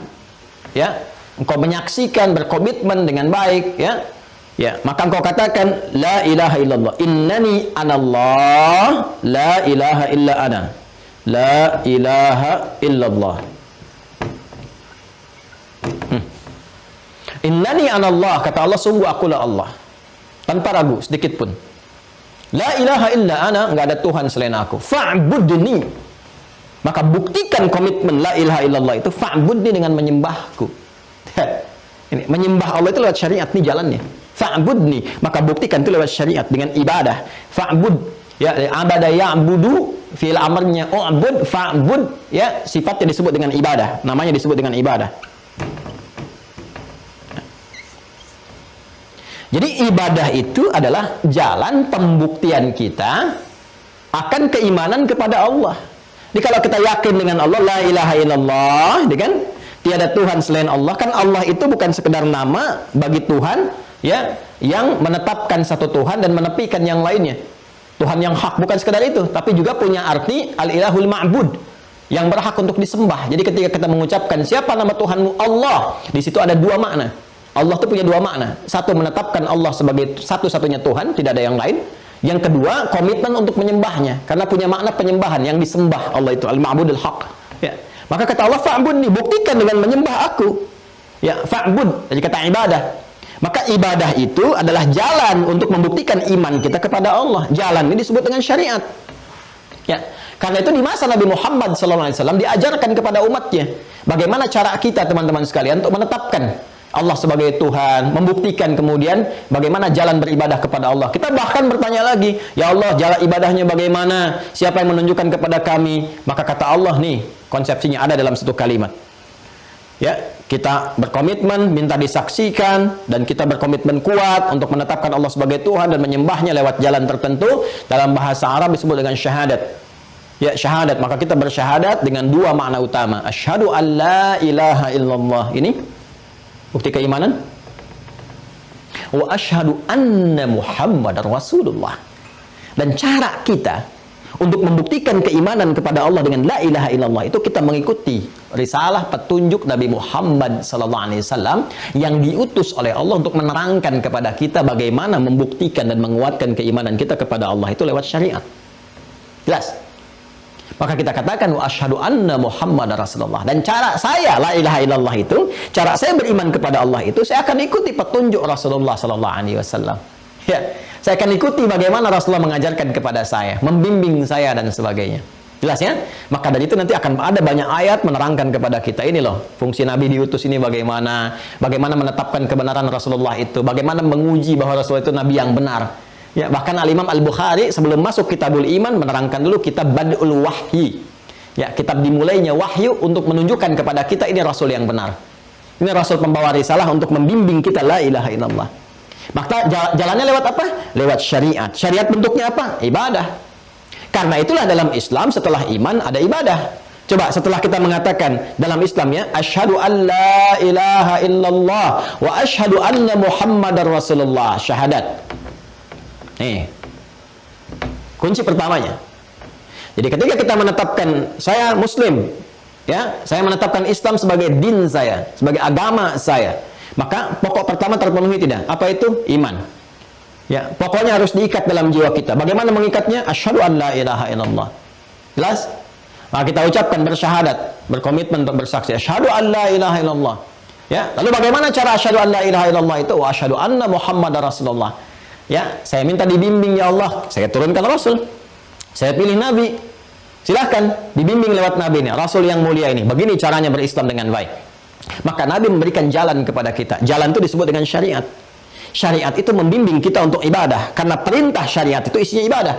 ya, engkau menyaksikan, berkomitmen dengan baik, ya. Ya, maka engkau katakan la ilaha illallah, innani anallah, la ilaha illa ana, la ilaha illallah. Innani anallah, kata Allah, sungguh akulah Allah, tanpa ragu sedikit pun. La ilaha illa ana, enggak ada Tuhan selain aku. Fa'budni, maka buktikan komitmen la ilaha illallah itu, fa'budni, dengan menyembahku. Ini menyembah Allah itu lewat syariat, nih jalannya. Fa'budni, maka buktikan itu lewat syariat dengan ibadah. Fa'bud, ya, abada ya'budu, fi'il amarnya u'bud, fa'bud, ya, sifatnya disebut dengan ibadah, namanya disebut dengan ibadah. Jadi ibadah itu adalah jalan pembuktian kita akan keimanan kepada Allah. Jadi kalau kita yakin dengan Allah, la ilaha illallah, kan, tiada Tuhan selain Allah, kan Allah itu bukan sekedar nama bagi Tuhan, ya, yang menetapkan satu Tuhan dan menepikan yang lainnya. Tuhan yang hak bukan sekedar itu, tapi juga punya arti al-ilahul ma'bud, yang berhak untuk disembah. Jadi ketika kita mengucapkan siapa nama Tuhanmu? Allah, di situ ada dua makna. Allah itu punya dua makna. Satu, menetapkan Allah sebagai satu-satunya Tuhan, tidak ada yang lain. Yang kedua, komitmen untuk menyembahnya, karena punya makna penyembahan, yang disembah Allah itu al-ma'budul haq. Ya. Maka kata Allah, fa'bud nih, buktikan dengan menyembah aku. Ya, fa'bud, jadi kata ibadah. Maka ibadah itu adalah jalan untuk membuktikan iman kita kepada Allah. Jalan ini disebut dengan syariat. Ya, karena itu di masa Nabi Muhammad SAW diajarkan kepada umatnya bagaimana cara kita teman-teman sekalian untuk menetapkan Allah sebagai Tuhan, membuktikan kemudian bagaimana jalan beribadah kepada Allah. Kita bahkan bertanya lagi, ya Allah, jalan ibadahnya bagaimana? Siapa yang menunjukkan kepada kami? Maka kata Allah nih, konsepsinya ada dalam satu kalimat. Ya, kita berkomitmen minta disaksikan dan kita berkomitmen kuat untuk menetapkan Allah sebagai Tuhan dan menyembahnya lewat jalan tertentu. Dalam bahasa Arab disebut dengan syahadat. Ya, syahadat. Maka kita bersyahadat dengan dua makna utama. Asyhadu an la ilaha illallah. Ini bukti keimanan. Wa asyhadu anna Muhammadar Rasulullah. Dan cara kita untuk membuktikan keimanan kepada Allah dengan la ilaha illallah itu kita mengikuti risalah petunjuk Nabi Muhammad SAW yang diutus oleh Allah untuk menerangkan kepada kita bagaimana membuktikan dan menguatkan keimanan kita kepada Allah itu lewat syariat. Jelas? Maka kita katakan wa asyhadu anna Muhammadar Rasulullah. Dan cara saya la ilaha illallah itu, cara saya beriman kepada Allah itu saya akan ikuti petunjuk Rasulullah SAW. Ya, saya akan ikuti bagaimana Rasulullah mengajarkan kepada saya, membimbing saya dan sebagainya. Jelas ya? Maka dari itu nanti akan ada banyak ayat menerangkan kepada kita ini loh, fungsi Nabi diutus ini bagaimana, bagaimana menetapkan kebenaran Rasulullah itu, bagaimana menguji bahwa Rasulullah itu Nabi yang benar. Ya, bahkan Al-Imam Al-Bukhari sebelum masuk Kitabul Iman menerangkan dulu kitab Bad'ul Wahyi. Ya, kitab dimulainya wahyu untuk menunjukkan kepada kita ini Rasul yang benar. Ini Rasul pembawa risalah untuk membimbing kita la ilaha illallah. Maka jalannya lewat apa? Lewat syariat. Syariat bentuknya apa? Ibadah. Karena itulah dalam Islam setelah iman ada ibadah. Coba setelah kita mengatakan dalam Islam ya, asyhadu an la ilaha illallah wa asyhadu anna Muhammadar Rasulullah, syahadat. Nih. Kunci pertamanya. Jadi ketika kita menetapkan saya muslim, ya, saya menetapkan Islam sebagai din saya, sebagai agama saya. Maka pokok pertama terpenuhi tidak? Apa itu? Iman. Ya, pokoknya harus diikat dalam jiwa kita. Bagaimana mengikatnya? Asyhadu an la ilaha illallah. Jelas? Maka kita ucapkan bersyahadat, berkomitmen untuk bersaksi asyhadu an la ilaha illallah. Ya, lalu bagaimana cara asyhadu an la ilaha illallah itu? Wa asyhadu anna Muhammadar Rasulullah. Ya, saya minta dibimbing ya Allah. Saya turunkan Rasul. Saya pilih Nabi. Silahkan dibimbing lewat Nabi ini, Rasul yang mulia ini. Begini caranya berislam dengan baik. Maka Nabi memberikan jalan kepada kita. Jalan itu disebut dengan syariat. Syariat itu membimbing kita untuk ibadah. Karena perintah syariat itu isinya ibadah.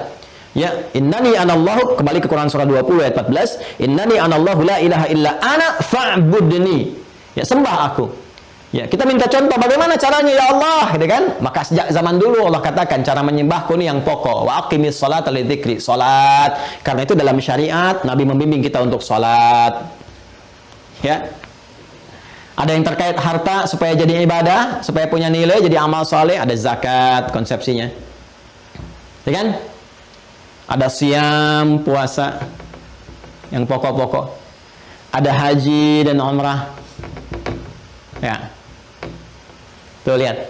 Ya, innani anallahu, kembali ke Quran surah 20 ayat 14. Innani anallahu la ilaha illa ana fa'budni. Ya, sembah aku. Ya, kita minta contoh bagaimana caranya ya Allah, gitu kan? Maka sejak zaman dulu Allah katakan cara menyembahku ini yang pokok. Wa aqimis salata lidzikri, salat. Karena itu dalam syariat Nabi membimbing kita untuk salat. Ya. Ada yang terkait harta supaya jadi ibadah, supaya punya nilai, jadi amal soleh. Ada zakat, konsepsinya. Ya kan? Ada siam, puasa. Yang pokok-pokok. Ada haji dan umrah. Ya. Tuh lihat.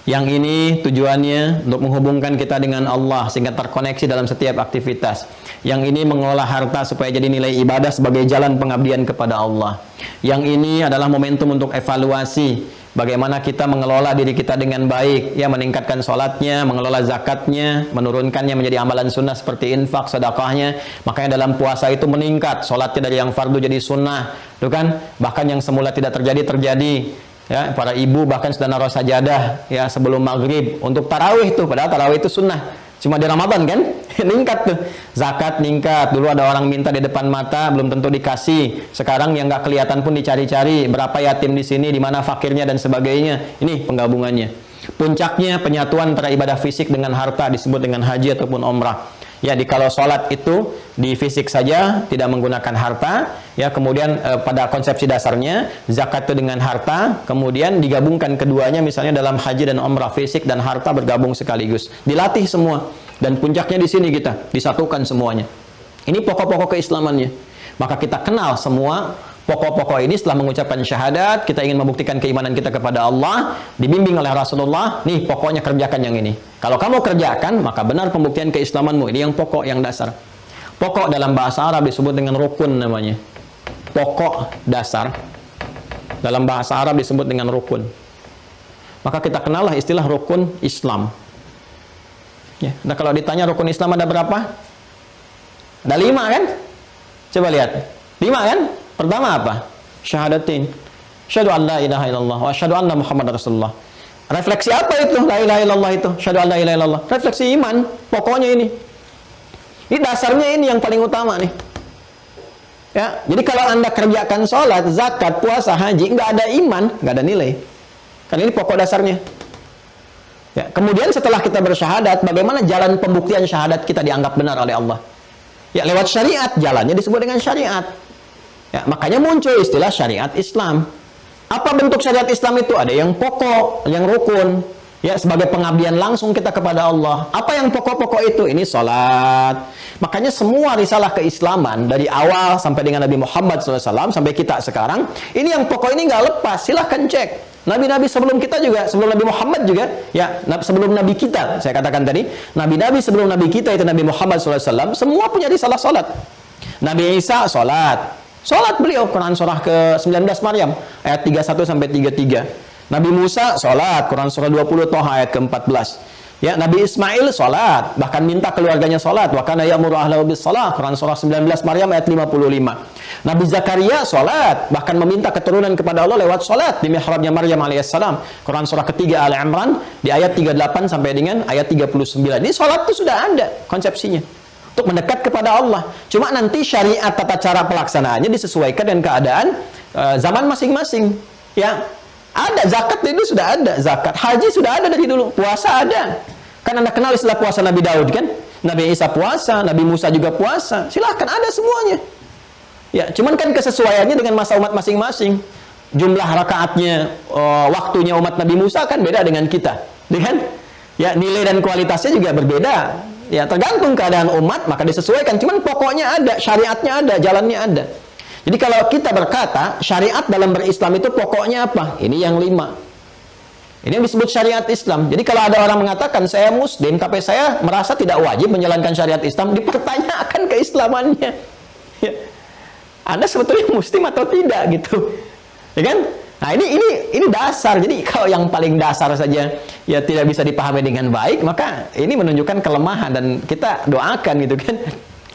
Yang ini tujuannya untuk menghubungkan kita dengan Allah sehingga terkoneksi dalam setiap aktivitas. Yang ini mengolah harta supaya jadi nilai ibadah sebagai jalan pengabdian kepada Allah. Yang ini adalah momentum untuk evaluasi bagaimana kita mengelola diri kita dengan baik, ya, meningkatkan sholatnya, mengelola zakatnya, menurunkannya menjadi amalan sunnah seperti infak, sedekahnya. Makanya dalam puasa itu meningkat, sholatnya dari yang fardu jadi sunnah, tuh kan? Bahkan yang semula tidak terjadi. Ya, para ibu bahkan sudah naruh sajadah ya sebelum maghrib untuk tarawih tuh, padahal tarawih itu sunnah cuma di Ramadan kan. Meningkat tuh, zakat meningkat. Dulu ada orang minta di depan mata belum tentu dikasih, sekarang yang nggak kelihatan pun dicari-cari, berapa yatim di sini, di mana fakirnya dan sebagainya. Ini penggabungannya. Puncaknya penyatuan antara ibadah fisik dengan harta disebut dengan haji ataupun umrah. Ya, kalau sholat itu di fisik saja tidak menggunakan harta, ya, kemudian pada konsepsi dasarnya zakat itu dengan harta, kemudian digabungkan keduanya misalnya dalam haji dan umrah, fisik dan harta bergabung sekaligus, dilatih semua, dan puncaknya di sini kita disatukan semuanya. Ini pokok-pokok keislamannya. Maka kita kenal semua pokok-pokok ini setelah mengucapkan syahadat, kita ingin membuktikan keimanan kita kepada Allah, dibimbing oleh Rasulullah, nih pokoknya kerjakan yang ini. Kalau kamu kerjakan, maka benar pembuktian keislamanmu. Ini yang pokok, yang dasar. Pokok dalam bahasa Arab disebut dengan rukun namanya. Pokok dasar dalam bahasa Arab disebut dengan rukun. maka kita kenallah istilah rukun Islam. Ya, nah kalau ditanya rukun Islam ada berapa? Ada 5 kan? Coba lihat. 5 kan? Pertama apa? Syahadatin. Asyhadu an la ilaha illallah wa asyhadu anna Muhammadar Rasulullah. Refleksi apa itu? La ilaha illallah itu. Asyhadu an la ilaha illallah. Refleksi iman. Pokoknya ini. Ini dasarnya ini yang paling utama nih. Ya, jadi kalau Anda kerjakan sholat, zakat, puasa, haji, nggak ada iman, nggak ada nilai. Kan ini pokok dasarnya. Ya, kemudian setelah kita bersyahadat, bagaimana jalan pembuktian syahadat kita dianggap benar oleh Allah? Ya, lewat syariat, jalannya disebut dengan syariat. Ya, makanya muncul istilah syariat Islam. Apa bentuk syariat Islam itu? Ada yang pokok, yang rukun. Ya, sebagai pengabdian langsung kita kepada Allah. Apa yang pokok-pokok itu? Ini salat. Makanya semua risalah keislaman dari awal sampai dengan Nabi Muhammad SAW sampai kita sekarang, ini yang pokok ini nggak lepas. Silahkan cek. Nabi-nabi sebelum kita juga, sebelum Nabi Muhammad juga, ya sebelum Nabi kita, saya katakan tadi, Nabi-nabi sebelum Nabi kita itu Nabi Muhammad SAW, semua punya risalah salat. Nabi Isa salat. Salat beliau, Quran surah ke-19 Maryam ayat 31 sampai 33. Nabi Musa salat, Quran surah 20 Toha ayat ke-14. Ya, Nabi Ismail salat, bahkan minta keluarganya salat. Wa kana ya'muru ahlahu bis shalah, Quran surah 19 Maryam ayat 55. Nabi Zakaria salat, bahkan meminta keturunan kepada Allah lewat salat di mihrabnya Maryam alaihissalam. Quran surah ketiga Al Imran di ayat 38 sampai dengan ayat 39. Ini salat itu sudah ada konsepsinya untuk mendekat kepada Allah. Cuma nanti syariat tata cara pelaksanaannya disesuaikan dengan keadaan zaman masing-masing. Ya, ada zakat itu sudah ada, zakat haji sudah ada dari dulu, puasa ada. Kan Anda kenal istilah puasa Nabi Daud kan? Nabi Isa puasa, Nabi Musa juga puasa. Silahkan ada semuanya. Ya, cuman kan kesesuaiannya dengan masa umat masing-masing. Jumlah rakaatnya, waktunya umat Nabi Musa kan beda dengan kita, kan? Ya, nilai dan kualitasnya juga berbeda. Ya, tergantung keadaan umat, maka disesuaikan. Cuman pokoknya ada, syariatnya ada, jalannya ada. Jadi kalau kita berkata, syariat dalam berislam itu pokoknya apa? Ini yang 5. Ini yang disebut syariat Islam. Jadi kalau ada orang mengatakan, saya muslim, tapi saya merasa tidak wajib menjalankan syariat Islam, dipertanyakan keislamannya. Ya. Anda sebetulnya muslim atau tidak gitu. Ya kan? Nah, ini dasar. Jadi kalau yang paling dasar saja ya tidak bisa dipahami dengan baik, maka ini menunjukkan kelemahan dan kita doakan gitu kan.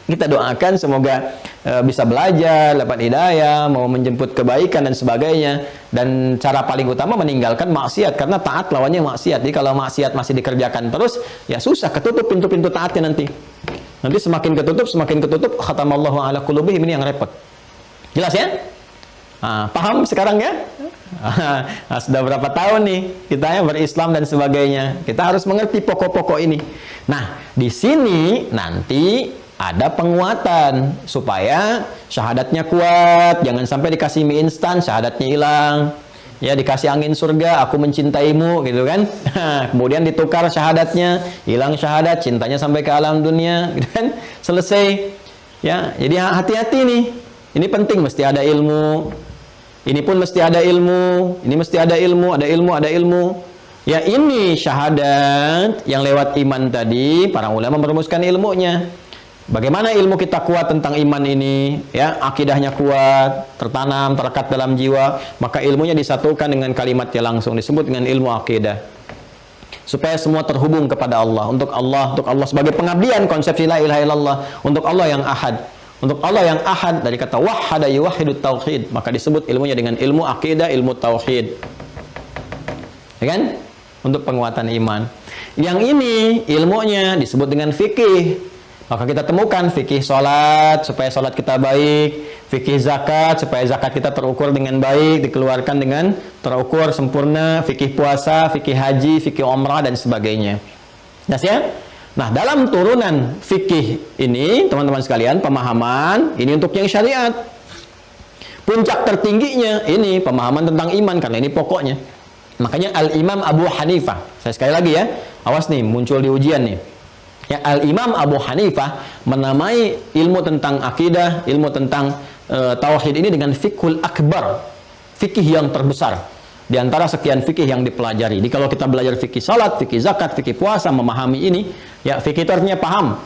Kita doakan semoga bisa belajar, dapat hidayah, mau menjemput kebaikan dan sebagainya. Dan cara paling utama meninggalkan maksiat, karena taat lawannya maksiat. Jadi kalau maksiat masih dikerjakan terus, ya susah, ketutup pintu-pintu taatnya nanti. Nanti semakin ketutup, khatamallahu ala qulubihim, ini yang repot. Jelas ya? Nah, paham sekarang ya? Nah, sudah berapa tahun nih kita ya berislam dan sebagainya. Kita harus mengerti pokok-pokok ini. Nah, di sini nanti ada penguatan supaya syahadatnya kuat. Jangan sampai dikasih mie instan, syahadatnya hilang. Ya, dikasih angin surga, aku mencintaimu, gitu kan? Kemudian ditukar syahadatnya, hilang syahadat, cintanya sampai ke alam dunia, gitu kan? Selesai. Ya, jadi hati-hati nih. Ini penting, mesti ada ilmu. Ini pun mesti ada ilmu. Ini mesti ada ilmu, ada ilmu, ada ilmu. Ya, ini syahadat yang lewat iman tadi, para ulama merumuskan ilmunya. Bagaimana ilmu kita kuat tentang iman ini? Ya, akidahnya kuat, tertanam, terekat dalam jiwa, maka ilmunya disatukan dengan kalimatnya langsung, disebut dengan ilmu akidah. Supaya semua terhubung kepada Allah, untuk Allah sebagai pengabdian, konsepsi la ilaha illallah, untuk Allah yang ahad. Untuk Allah yang ahad, dari kata wahhada yuwahhidut tauhid, maka disebut ilmunya dengan ilmu akidah, ilmu tauhid. Ya kan? Untuk penguatan iman. Yang ini ilmunya disebut dengan fikih. Maka kita temukan fikih salat supaya salat kita baik, fikih zakat supaya zakat kita terukur dengan baik, dikeluarkan dengan terukur sempurna, fikih puasa, fikih haji, fikih umrah dan sebagainya. Jelas ya? Nah, dalam turunan fikih ini, teman-teman sekalian, pemahaman ini untuk yang syariat. Puncak tertingginya ini pemahaman tentang iman, karena ini pokoknya. Makanya Al-Imam Abu Hanifah, saya sekali lagi ya, awas nih, muncul di ujian nih. Ya, Al-Imam Abu Hanifah menamai ilmu tentang akidah, ilmu tentang tauhid ini dengan fiqhul akbar, fikih yang terbesar di antara sekian fikih yang dipelajari. Jadi kalau kita belajar fikih salat, fikih zakat, fikih puasa, memahami ini, ya fikih itu artinya paham.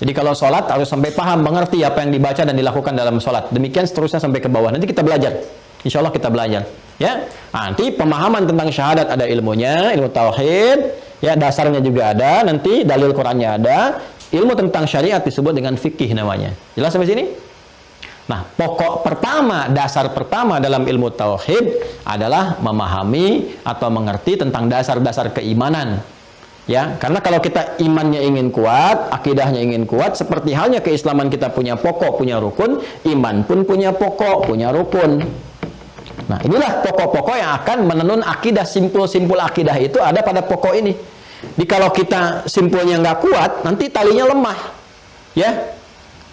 Jadi kalau salat harus sampai paham, mengerti apa yang dibaca dan dilakukan dalam salat. Demikian seterusnya sampai ke bawah. Nanti kita belajar. Insya Allah kita belajar. Ya, nanti pemahaman tentang syahadat ada ilmunya, ilmu tauhid, ya dasarnya juga ada, nanti dalil Qurannya ada, ilmu tentang syariat disebut dengan fikih namanya. Jelas sampai sini? Nah, pokok pertama, dasar pertama dalam ilmu tauhid adalah memahami atau mengerti tentang dasar-dasar keimanan. Ya, karena kalau kita imannya ingin kuat, akidahnya ingin kuat, seperti halnya keislaman kita punya pokok, punya rukun, iman pun punya pokok, punya rukun. Nah, inilah pokok-pokok yang akan menenun akidah. Simpul-simpul akidah itu ada pada pokok ini. Jadi kalau kita simpulnya nggak kuat, nanti talinya lemah. Ya,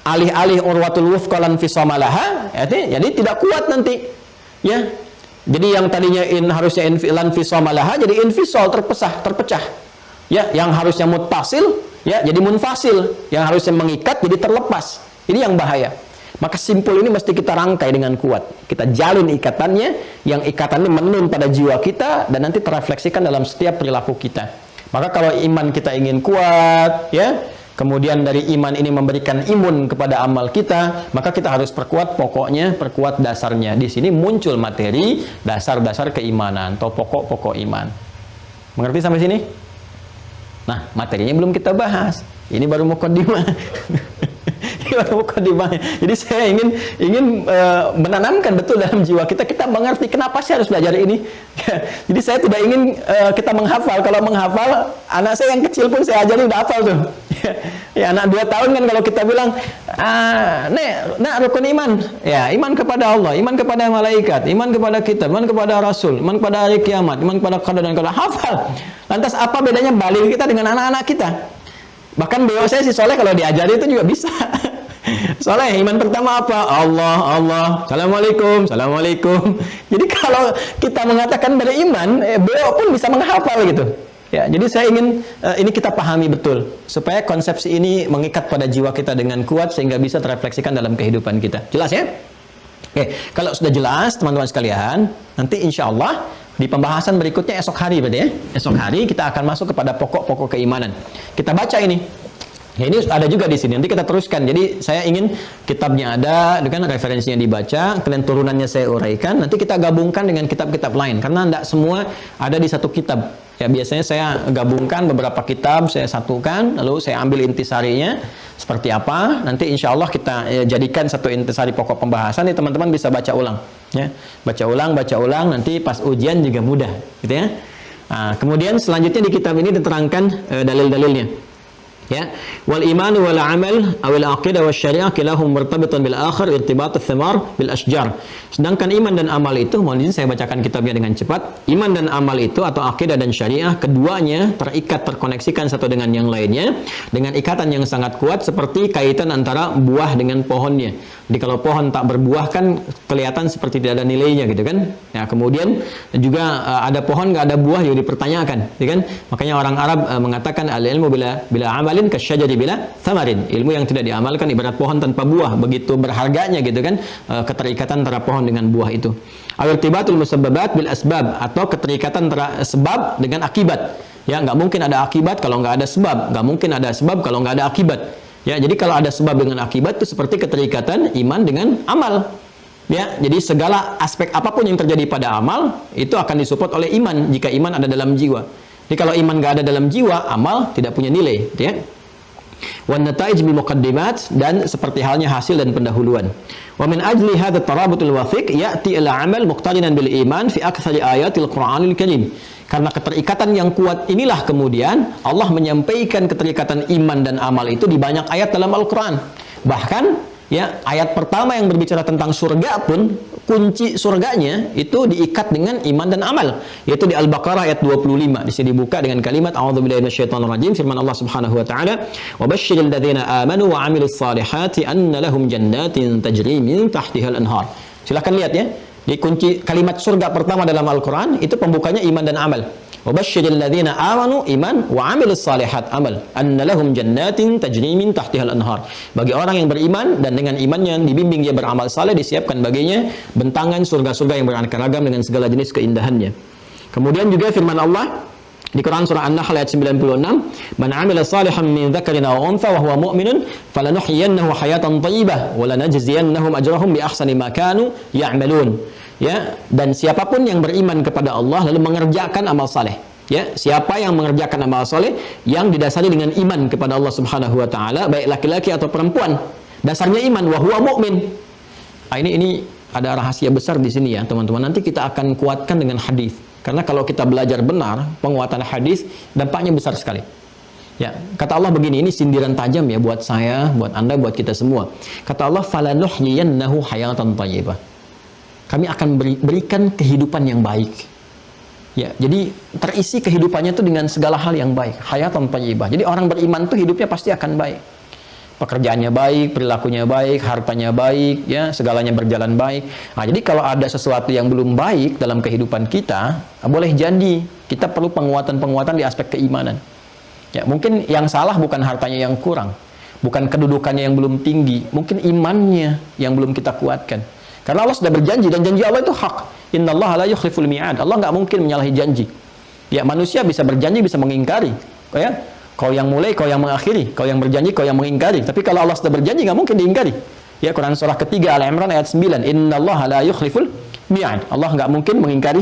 alih-alih urwatul wufqalan fisamalaha, jadi tidak kuat nanti. Ya, jadi yang tadinya harusnya infilan fisamalaha, jadi infisal, terpecah. Ya, yang harusnya muttasil, ya jadi munfasil. Yang harusnya mengikat, jadi terlepas. Ini yang bahaya. Maka simpul ini mesti kita rangkai dengan kuat. Kita jalin ikatannya, yang ikatannya menenun pada jiwa kita dan nanti terefleksikan dalam setiap perilaku kita. Maka kalau iman kita ingin kuat, ya, kemudian dari iman ini memberikan imun kepada amal kita, maka kita harus perkuat pokoknya, perkuat dasarnya. Di sini muncul materi dasar-dasar keimanan atau pokok-pokok iman. Mengerti sampai sini? Nah, materinya belum kita bahas. Ini baru mukadimah. Jadi saya ingin menanamkan betul dalam jiwa kita mengerti kenapa saya harus belajar ini. Jadi saya tidak ingin kita menghafal. Kalau menghafal, anak saya yang kecil pun saya ajarin udah hafal tuh. Ya, anak 2 tahun kan kalau kita bilang, Nek, rukun iman. Ya, iman kepada Allah, iman kepada malaikat, iman kepada kitab, iman kepada Rasul, iman kepada hari kiamat, iman kepada qadar dan qadar. Hafal. Lantas apa bedanya balil kita dengan anak-anak kita? Bahkan beliau saya si Soleh kalau diajari itu juga bisa. Soleh, iman pertama apa? Allah. Assalamualaikum. Jadi kalau kita mengatakan beriman, beliau pun bisa menghafal gitu. Ya, jadi saya ingin ini kita pahami betul supaya konsepsi ini mengikat pada jiwa kita dengan kuat sehingga bisa terefleksikan dalam kehidupan kita. Jelas ya? Oke, kalau sudah jelas teman-teman sekalian, nanti insya Allah di pembahasan berikutnya esok hari berarti ya. Esok hari kita akan masuk kepada pokok-pokok keimanan. Kita baca ini. Ya, ini ada juga di sini. Nanti kita teruskan. Jadi saya ingin kitabnya ada, dengan referensinya dibaca, kemudian turunannya saya uraikan. Nanti kita gabungkan dengan kitab-kitab lain karena tidak semua ada di satu kitab. Ya, biasanya saya gabungkan beberapa kitab, saya satukan, lalu saya ambil intisarinya seperti apa. Nanti insya Allah kita jadikan satu intisari pokok pembahasan. Nih teman-teman bisa baca ulang. Ya, baca ulang. Nanti pas ujian juga mudah, gitu ya. Nah, kemudian selanjutnya di kitab ini diterangkan dalil-dalilnya. Ya, wal iman wal amal awil aqidah was syariah kilahum murtabitan bil akhir irtibat ats-thamar bil ashjar. Sedangkan iman dan amal itu, mohon izin saya bacakan kitabnya dengan cepat. Iman dan amal itu atau akidah dan syariah keduanya terikat, terkoneksikan satu dengan yang lainnya dengan ikatan yang sangat kuat seperti kaitan antara buah dengan pohonnya. Jadi kalau pohon tak berbuah kan kelihatan seperti tidak ada nilainya gitu kan. Ya, kemudian juga ada pohon nggak ada buah juga dipertanyakan, gitu kan? Makanya orang Arab mengatakan al-ilmu bila amalin kasyajari bila thamarin. Ilmu yang tidak diamalkan ibarat pohon tanpa buah, begitu berharganya gitu kan, keterikatan antara pohon dengan buah itu. Al-irtibatul musabbabat bil asbab atau keterikatan antara sebab dengan akibat. Ya, nggak mungkin ada akibat kalau nggak ada sebab, nggak mungkin ada sebab kalau nggak ada akibat. Ya, jadi kalau ada sebab dengan akibat itu seperti keterikatan iman dengan amal. Ya, jadi segala aspek apapun yang terjadi pada amal itu akan disupport oleh iman jika iman ada dalam jiwa. Jadi kalau iman nggak ada dalam jiwa, amal tidak punya nilai, ya. Wan nataij bil muqaddimat, dan seperti halnya hasil dan pendahuluan. Wa min ajli hadha tarabutul wathiq ya'ti al-amal muqtarinan bil iman fi aktsari ayatil Qur'anil Karim. Karena keterikatan yang kuat inilah kemudian Allah menyampaikan keterikatan iman dan amal itu di banyak ayat dalam Al-Qur'an. Bahkan ya, ayat pertama yang berbicara tentang surga pun kunci surganya itu diikat dengan iman dan amal, yaitu di Al-Baqarah ayat 25. Di sini dibuka dengan kalimat a'udzubillahi minasyaitonirrajim, firman Allah Subhanahu wa taala, "Wa basyiril ladzina amanu wa 'amilus solihati anna lahum jannatin tajri min tahtihal anhar." Silakan lihat ya. Di kunci kalimat surga pertama dalam Al-Qur'an itu pembukanya iman dan amal. Wa basyiril ladzina amanu iman wa 'amilus solihat amal anna lahum jannatin tajri min tahtihal anhar. Bagi orang yang beriman dan dengan imannya dibimbing dia beramal saleh, disiapkan baginya bentangan surga-surga yang beraneka ragam dengan segala jenis keindahannya. Kemudian juga firman Allah di Quran surah An-Nahl ayat 96, "Man 'amila salihan min dzakarin aw untha wa huwa mu'minun falanuhyiyannahu hayatan thayyibah wa lanajziyannahum ajrahum bi ahsani ma kanu ya'malun." Ya, dan siapapun yang beriman kepada Allah lalu mengerjakan amal saleh. Ya, siapa yang mengerjakan amal saleh yang didasari dengan iman kepada Allah Subhanahu wa taala, baik laki-laki atau perempuan, dasarnya iman, wa huwa mukmin. Ini ada rahasia besar di sini ya, teman-teman. Nanti kita akan kuatkan dengan hadis. Karena kalau kita belajar benar, penguatan hadis dampaknya besar sekali. Ya, kata Allah begini, ini sindiran tajam ya buat saya, buat Anda, buat kita semua. Kata Allah, falanuhyiyannahu hayatan thayyibah. Kami akan berikan kehidupan yang baik. Ya, jadi terisi kehidupannya itu dengan segala hal yang baik, hayatan thayyibah. Jadi orang beriman itu hidupnya pasti akan baik. Pekerjaannya baik, perilakunya baik, hartanya baik, ya, segalanya berjalan baik. Nah, jadi kalau ada sesuatu yang belum baik dalam kehidupan kita, boleh janji kita perlu penguatan-penguatan di aspek keimanan. Ya, mungkin yang salah bukan hartanya yang kurang, bukan kedudukannya yang belum tinggi, mungkin imannya yang belum kita kuatkan. Karena Allah sudah berjanji, dan janji Allah itu hak. Innallaha la yukhliful mi'ad. Allah nggak mungkin menyalahi janji. Ya, manusia bisa berjanji, bisa mengingkari. Ya, kau yang mulai, kau yang mengakhiri. Kau yang berjanji, kau yang mengingkari. Tapi kalau Allah sudah berjanji, nggak mungkin diingkari. Ya, Quran surah ketiga Al-Imran ayat 9. Innallaha la yukhliful mi'ad. Allah nggak mungkin mengingkari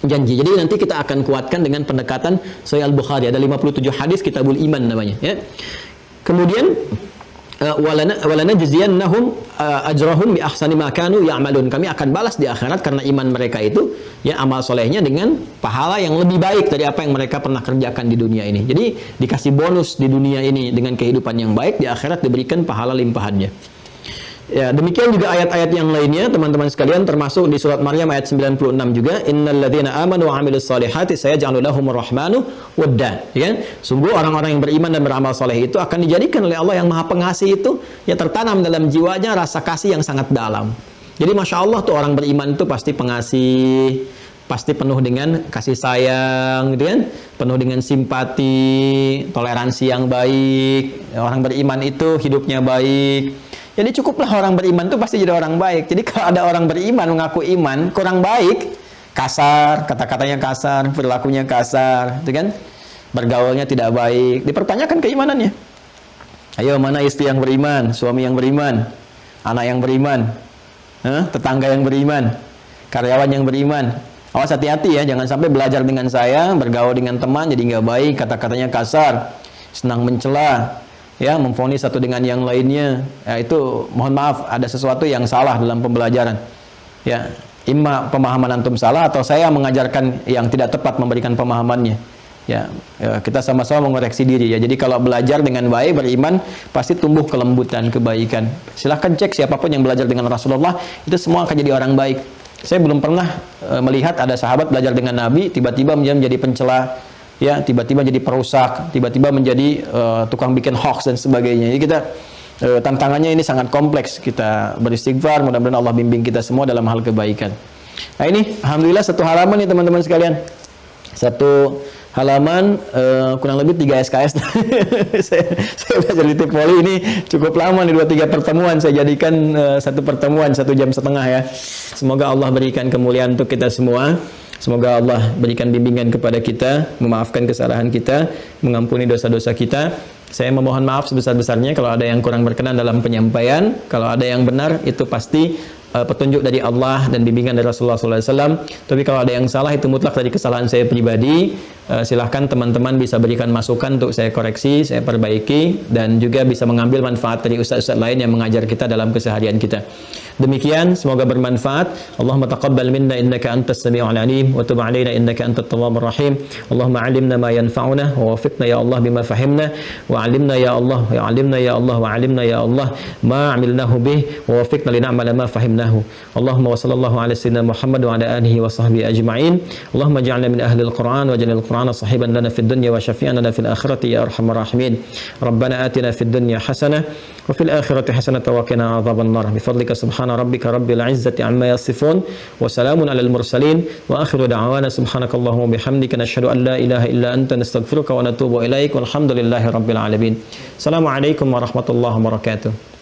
janji. Jadi nanti kita akan kuatkan dengan pendekatan Sahih Al-Bukhari. Ada 57 hadis Kitabul Iman namanya. Ya. Kemudian walana jaziyannahum ajrahum bi ahsani ma kanu ya'malun. Kami akan balas di akhirat karena iman mereka itu, ya, amal solehnya dengan pahala yang lebih baik dari apa yang mereka pernah kerjakan di dunia ini. Jadi dikasih bonus di dunia ini dengan kehidupan yang baik, di akhirat diberikan pahala limpahannya. Ya, demikian juga ayat-ayat yang lainnya, teman-teman sekalian, termasuk di surat Maryam ayat 96 juga, innalladzina amanu wa 'amilus solihati sayaj'alu lahumur rahmanu wadda. Ya, sungguh orang-orang yang beriman dan beramal soleh itu akan dijadikan oleh Allah yang Maha Pengasih itu, ya, tertanam dalam jiwanya rasa kasih yang sangat dalam. Jadi Masya Allah tuh orang beriman itu pasti pengasih, pasti penuh dengan kasih sayang, gitu kan? Penuh dengan simpati, toleransi yang baik. Orang beriman itu hidupnya baik. Jadi cukuplah orang beriman itu pasti jadi orang baik. Jadi kalau ada orang beriman mengaku iman kurang baik, kasar, kata-katanya kasar, perilakunya kasar, gitu kan? Bergaulnya tidak baik, dipertanyakan keimanannya. Ayo, mana istri yang beriman, suami yang beriman, anak yang beriman, tetangga yang beriman, karyawan yang beriman. Awas, hati-hati ya, jangan sampai belajar dengan saya, bergaul dengan teman jadi nggak baik, kata-katanya kasar, senang mencela, ya, memvonis satu dengan yang lainnya. Ya, itu mohon maaf, ada sesuatu yang salah dalam pembelajaran. Ya, imma pemahaman antum salah atau saya mengajarkan yang tidak tepat memberikan pemahamannya. Ya, kita sama-sama mengoreksi diri ya. Jadi kalau belajar dengan baik, beriman, pasti tumbuh kelembutan, kebaikan. Silahkan cek siapapun yang belajar dengan Rasulullah, itu semua akan jadi orang baik. Saya belum pernah melihat ada sahabat belajar dengan Nabi tiba-tiba menjadi pencela, ya, tiba-tiba jadi perusak, tiba-tiba menjadi tukang bikin hoax dan sebagainya. Jadi kita tantangannya ini sangat kompleks. Kita beristighfar, mudah-mudahan Allah bimbing kita semua dalam hal kebaikan. Nah, ini alhamdulillah satu halaman nih teman-teman sekalian. Satu halaman kurang lebih 3 SKS. saya belajar di Tipoli ini cukup lama nih, 2-3 pertemuan saya jadikan satu pertemuan 1,5 jam ya. Semoga Allah berikan kemuliaan untuk kita semua. Semoga Allah berikan bimbingan kepada kita, memaafkan kesalahan kita, mengampuni dosa-dosa kita. Saya memohon maaf sebesar-besarnya kalau ada yang kurang berkenan dalam penyampaian. Kalau ada yang benar, itu pasti petunjuk dari Allah dan bimbingan dari Rasulullah SAW. Tapi kalau ada yang salah, itu mutlak dari kesalahan saya pribadi. Silahkan teman-teman bisa berikan masukan untuk saya koreksi, saya perbaiki, dan juga bisa mengambil manfaat dari ustaz-ustaz lain yang mengajar kita dalam keseharian kita. Demikian, semoga bermanfaat. Allahumma taqabbal minna innaka antas sami'ul alim wa tub 'alaina innaka antat tawwabur rahim. Allahumma 'allimna ma yanfa'una wa waffiqna ya Allah bima fahimna wa 'allimna ya Allah wa 'allimna ya Allah wa 'allimna ya Allah ma 'amilnahu bih wa waffiqna lin'amala ma fahimnahu. Allahumma wa sallallahu ala sayyidina Muhammad wa ala alihi wa sahbihi ajma'in. Allahumma ij'alna min ahli al-Qur'an wa ij'al al-Qur'ana sahiban lana fid dunya wa syafi'an lana fil akhirati ya arhamar rahimin. Rabbana atina fid dunya hasanah wa fil akhirati hasanah wa qina adzaban nar. Bi fadlika subhana rabbika rabbil izzati amma yasifun wa salamun alal mursalin wa akhiru da'wana subhanakallahumma bihamdika nashhadu an la ilaha illa anta nastaghfiruka wa natubu ilaik walhamdulillahi rabbil alamin. Assalamualaikum warahmatullahi wabarakatuh.